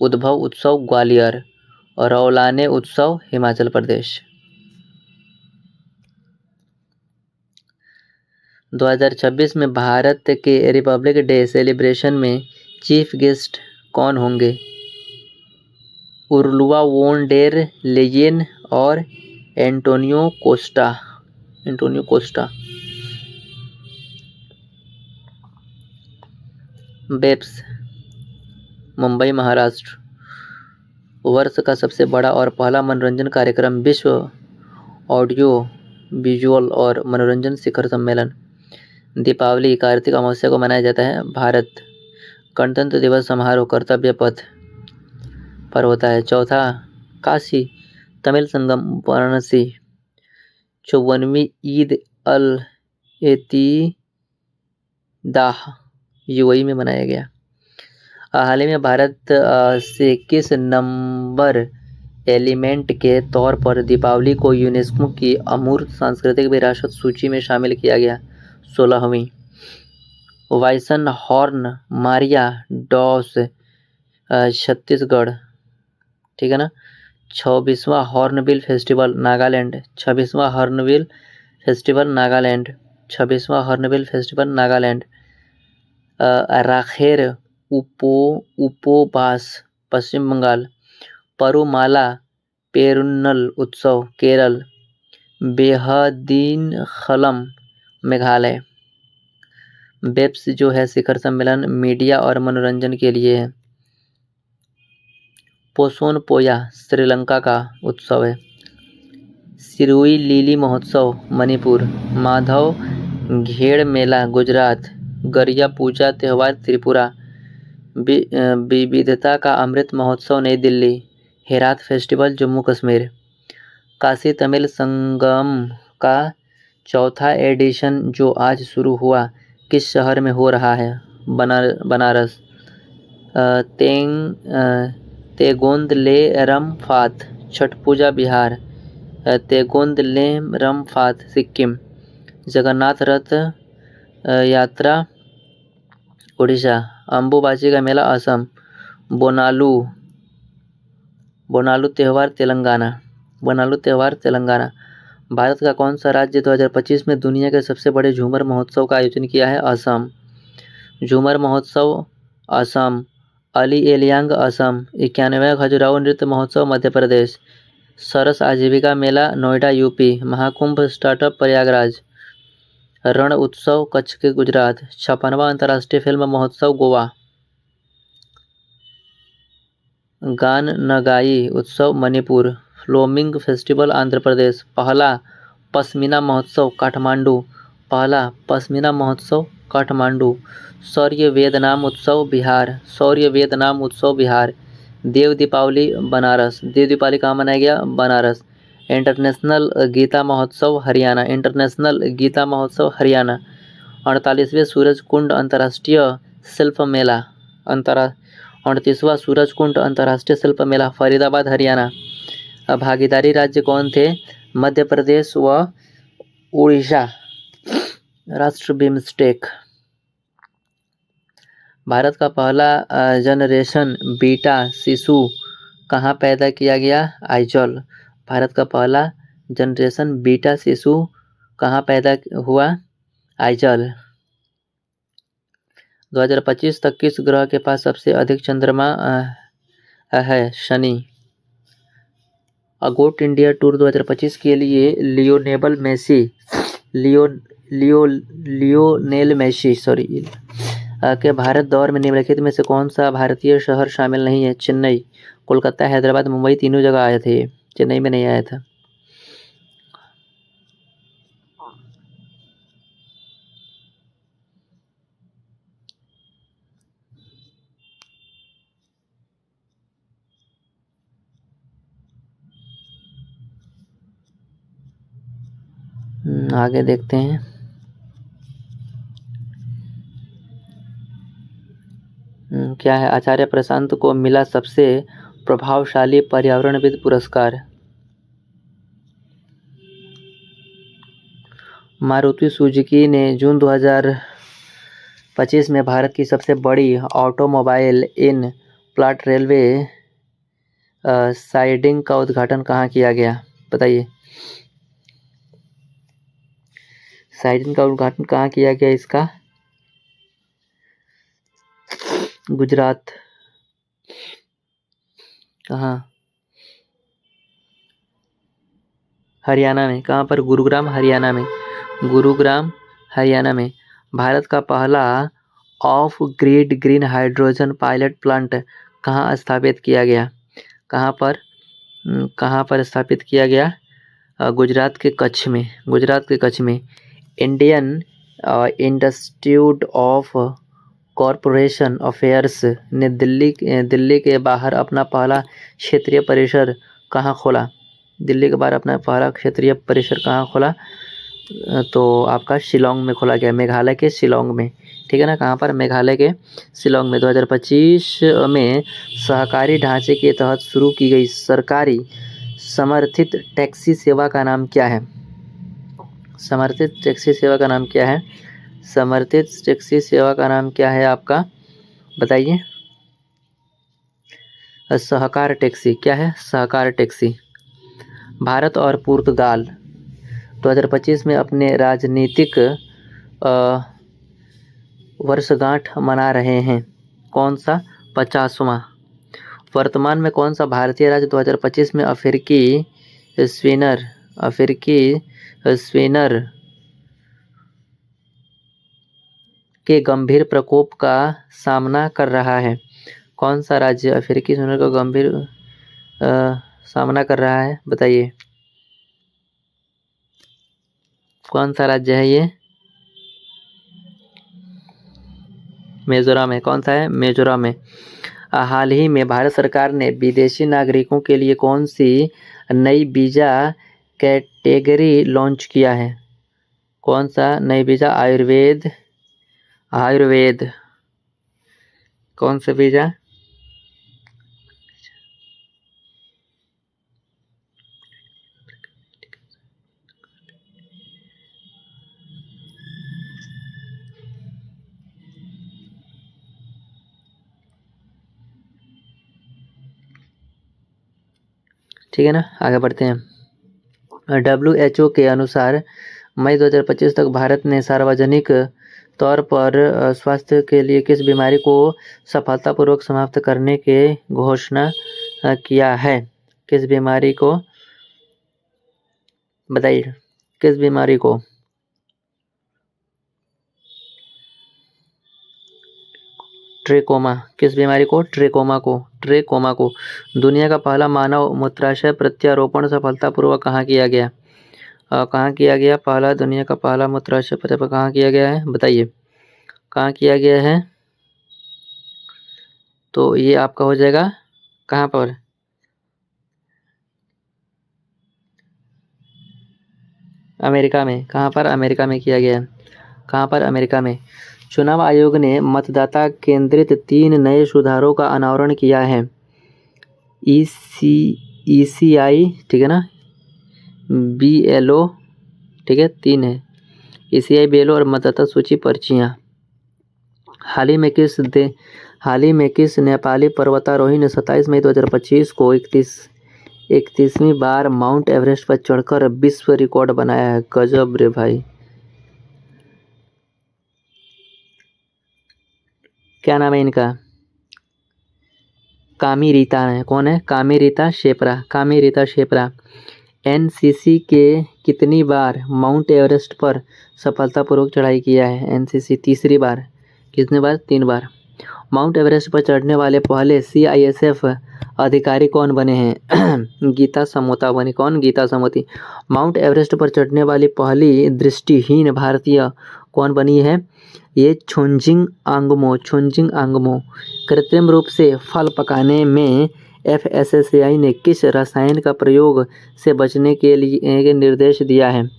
उद्भव उत्सव ग्वालियर। रौलाने उत्सव हिमाचल प्रदेश। 2026 में भारत के रिपब्लिक डे सेलिब्रेशन में चीफ गेस्ट कौन होंगे? उर्सुला वोन डेर लेयेन और Antonio Costa. BEPS Mumbai Maharashtra. वर्ष का सबसे बड़ा और पहला मनोरंजन कार्यक्रम विश्व ऑडियो विजुअल और मनोरंजन शिखर सम्मेलन। दीपावली कार्तिक अमावस्या को मनाया जाता है। भारत। गणतंत्र दिवस समारोह कर्तव्य पथ पर होता है। चौथा काशी तमिल संगम वाराणसी। 54वीं ईद अल इतीदाह यूएई में मनाया गया। हाल ही में भारत से किस नंबर एलिमेंट के तौर पर दीपावली को यूनेस्को की अमूर्त सांस्कृतिक विरासत सूची में शामिल किया गया? 16वीं। Bison horn Maria dance Chhattisgarh, ठीक है ना। 26वां हॉर्नबिल फेस्टिवल नागालैंड। 26वां हॉर्नबिल फेस्टिवल नागालैंड। 26वां हॉर्नबिल फेस्टिवल नागालैंड। राखेर उपवास पश्चिम बंगाल। परुमाला पेरुन्नल उत्सव केरल। बेहदीनखलम मेघालय। बेप्स जो है शिखर सम्मेलन मीडिया और मनोरंजन के लिए है। पोसोनपोया श्रीलंका का उत्सव है। सिरुई लिली महोत्सव मणिपुर। माधव घेड़ मेला गुजरात। गरिया पूजा त्यौहार त्रिपुरा। विविधता का अमृत महोत्सव नई दिल्ली। हेरात फेस्टिवल जम्मू कश्मीर। काशी तमिल संगम का चौथा एडिशन जो आज शुरू हुआ किस शहर में हो रहा है? बनारस। तेगोंदलेरम-फात छठ पूजा बिहार। तेगोंदलेरम-फात सिक्किम। जगन्नाथ रथ यात्रा उड़ीसा। अम्बुबाची का मेला असम। बोनालू त्योहार तेलंगाना। भारत का कौन सा राज्य 2025 में दुनिया के सबसे बड़े झूमर महोत्सव का आयोजन किया है? असम। झूमर महोत्सव असम। अली एलियांग असम। 91वां खजुराहो नृत्य महोत्सव मध्य प्रदेश। सरस आजीविका मेला नोएडा यूपी। महाकुंभ स्टार्टअप प्रयागराज। रण उत्सव कच्छ के गुजरात। 56वां अंतर्राष्ट्रीय फिल्म महोत्सव गोवा। गान नगाई उत्सव मणिपुर। फ्लोमिंग फेस्टिवल आंध्र प्रदेश। पहला पश्मीना महोत्सव काठमांडू। शौर्य वेदनाम उत्सव बिहार। देव दीपावली बनारस। देव दीपावली कहाँ मनाया गया? बनारस। इंटरनेशनल गीता महोत्सव हरियाणा। 38वें सूरजकुंड अंतर्राष्ट्रीय शिल्प मेला 38वां सूरजकुंड अंतर्राष्ट्रीय शिल्प मेला फरीदाबाद हरियाणा। भागीदारी राज्य कौन थे? मध्य प्रदेश व उड़ीसा। राष्ट्र बिम्स्टेक। भारत का पहला जनरेशन बीटा शिशु कहाँ पैदा किया गया? आइजॉल। भारत का पहला जनरेशन बीटा शिशु कहाँ पैदा हुआ? आइजॉल। 2025 तक किस ग्रह के पास सबसे अधिक चंद्रमा है? शनि। अगोट इंडिया टूर 2025 के लिए लियोनेल मेसी के भारत दौरे में निम्नलिखित में से कौन सा भारतीय शहर शामिल नहीं है? चेन्नई, कोलकाता, हैदराबाद, मुंबई तीनों जगह आए थे। चेन्नई में नहीं आया था। आगे देखते हैं। क्या है? आचार्य प्रशांत को मिला सबसे प्रभावशाली पर्यावरणविद पुरस्कार। मारुति सुजुकी ने जून 2025 में भारत की सबसे बड़ी automobile in plant railway siding का उद्घाटन कहाँ किया गया? बताइए। साइडिंग का उद्घाटन कहाँ किया गया इसका? गुजरात। कहाँ? हरियाणा में। कहाँ पर? गुरुग्राम हरियाणा में। गुरुग्राम हरियाणा में। भारत का पहला of grid green hydrogen pilot plant कहाँ स्थापित किया गया? कहाँ पर स्थापित किया गया? गुजरात के कच्छ में। गुजरात के कच्छ में। Indian institute of corporation affairs ने दिल्ली के बाहर अपना पहला क्षेत्रीय परिसर कहाँ खोला? दिल्ली के बाहर अपना पहला क्षेत्रीय परिसर कहाँ खोला? तो आपका शिलोंग में खोला गया, मेघालय के शिलोंग में। ठीक है ना? कहाँ पर? मेघालय के शिलोंग में। 2025 में सहकारी ढांचे के तहत शुरू की गई सरकारी समर्थित टैक्सी सेवा का नाम क्या है? समर्थित टैक्सी सेवा का नाम क्या है? समर्थित टैक्सी सेवा का नाम क्या है आपका? बताइए। सहकार टैक्सी। क्या है? सहकार टैक्सी। भारत और पुर्तगाल 2025 में अपने राजनीतिक वर्षगांठ मना रहे हैं। कौन सा? 50वां। वर्तमान में कौन सा भारतीय राज्य 2025 में अफ्रीकी स्विनर के गंभीर प्रकोप का सामना कर रहा है? कौन सा राज्य अफ्रीकी स्विनर का गंभीर सामना कर रहा है? बताइए। कौन सा राज्य है ये? मिजोरम है। कौन सा है? मिजोरम है। हाल ही में भारत सरकार ने विदेशी नागरिकों के लिए कौन सी नई वीज़ा कैटेगरी लॉन्च किया है? कौन सा नई वीज़ा? आयुर्वेद। कौन सा वीज़ा? ठीक है ना? आगे बढ़ते हैं। WHO के अनुसार मई 2025 तक भारत ने सार्वजनिक तौर पर स्वास्थ्य के लिए किस बीमारी को सफलतापूर्वक समाप्त करने के घोषणा किया है? किस बीमारी को? बताइए। किस बीमारी को? ट्रेकोमा। किस बीमारी को? ट्रेकोमा को। दुनिया का पहला मानव मूत्राशय प्रत्यारोपण सफलतापूर्वक कहाँ किया गया? कहाँ किया गया? दुनिया का पहला मूत्राशय प्रत्यारोपण कहाँ किया गया है? बताइए। कहाँ किया गया है? तो ये आपका हो जाएगा कहाँ पर? अमेरिका में। कहाँ पर? अमेरिका में किया गया है। कहाँ पर? अमेरिका में। चुनाव आयोग ने मतदाता केंद्रित 3 नए सुधारों का अनावरण किया है। ECI, ठीक है ना? BLO, ठीक है, 3 है। ECI, BLO और मतदाता सूची पर्चियाँ। हाल ही में किस नेपाली पर्वतारोही ने 27 मई 2025 को 31वीं बार माउंट एवरेस्ट पर चढ़कर विश्व रिकॉर्ड बनाया है? गजब रे भाई। क्या नाम है इनका? कामी रीता है। कौन है? कामी रीता शेपरा। NCC के कितनी बार माउंट एवरेस्ट पर सफलतापूर्वक चढ़ाई किया है? NCC तीसरी बार। कितनी बार? 3 बार। माउंट एवरेस्ट पर चढ़ने वाले पहले CISF अधिकारी कौन बने हैं? गीता समोता बनी। कौन? गीता समोती। माउंट एवरेस्ट पर चढ़ने वाली पहली दृष्टिहीन भारतीय कौन बनी है? ये छोंजिंग आंगमो। कृत्रिम रूप से फल पकाने में FSSAI ने किस रसायन का प्रयोग से बचने के लिए निर्देश दिया है?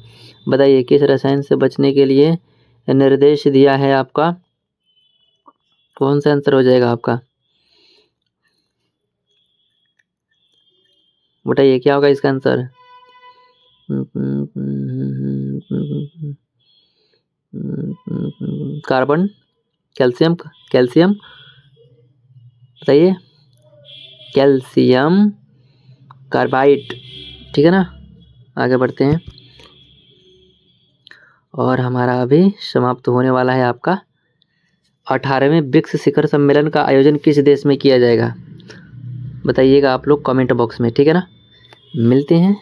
बताइए। किस रसायन से बचने के लिए निर्देश दिया है आपका? कौन सा आंसर हो जाएगा आपका? बताइए क्या होगा इसका आंसर? कार्बन, कैल्शियम, कैल्शियम बताइए। कैल्शियम कार्बाइड, ठीक है ना। आगे बढ़ते हैं और हमारा अभी समाप्त होने वाला है आपका 18वें ब्रिक्स शिखर सम्मेलन का आयोजन किस देश में किया जाएगा? बताइएगा आप लोग कमेंट बॉक्स में, ठीक है ना। मिलते हैं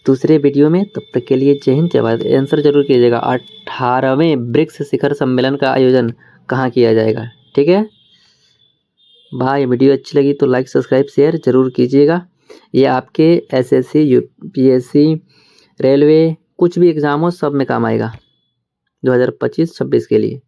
दूसरे वीडियो में, तब तक के लिए जय हिंद जय भारत। आंसर जरूर कीजिएगा, 18वें ब्रिक्स शिखर सम्मेलन का आयोजन कहाँ किया जाएगा, ठीक है भाई। वीडियो अच्छी लगी तो लाइक सब्सक्राइब शेयर जरूर कीजिएगा। ये आपके एसएससी यूपीएससी रेलवे कुछ भी एग्ज़ाम हो सब में काम आएगा 2025-26 के लिए।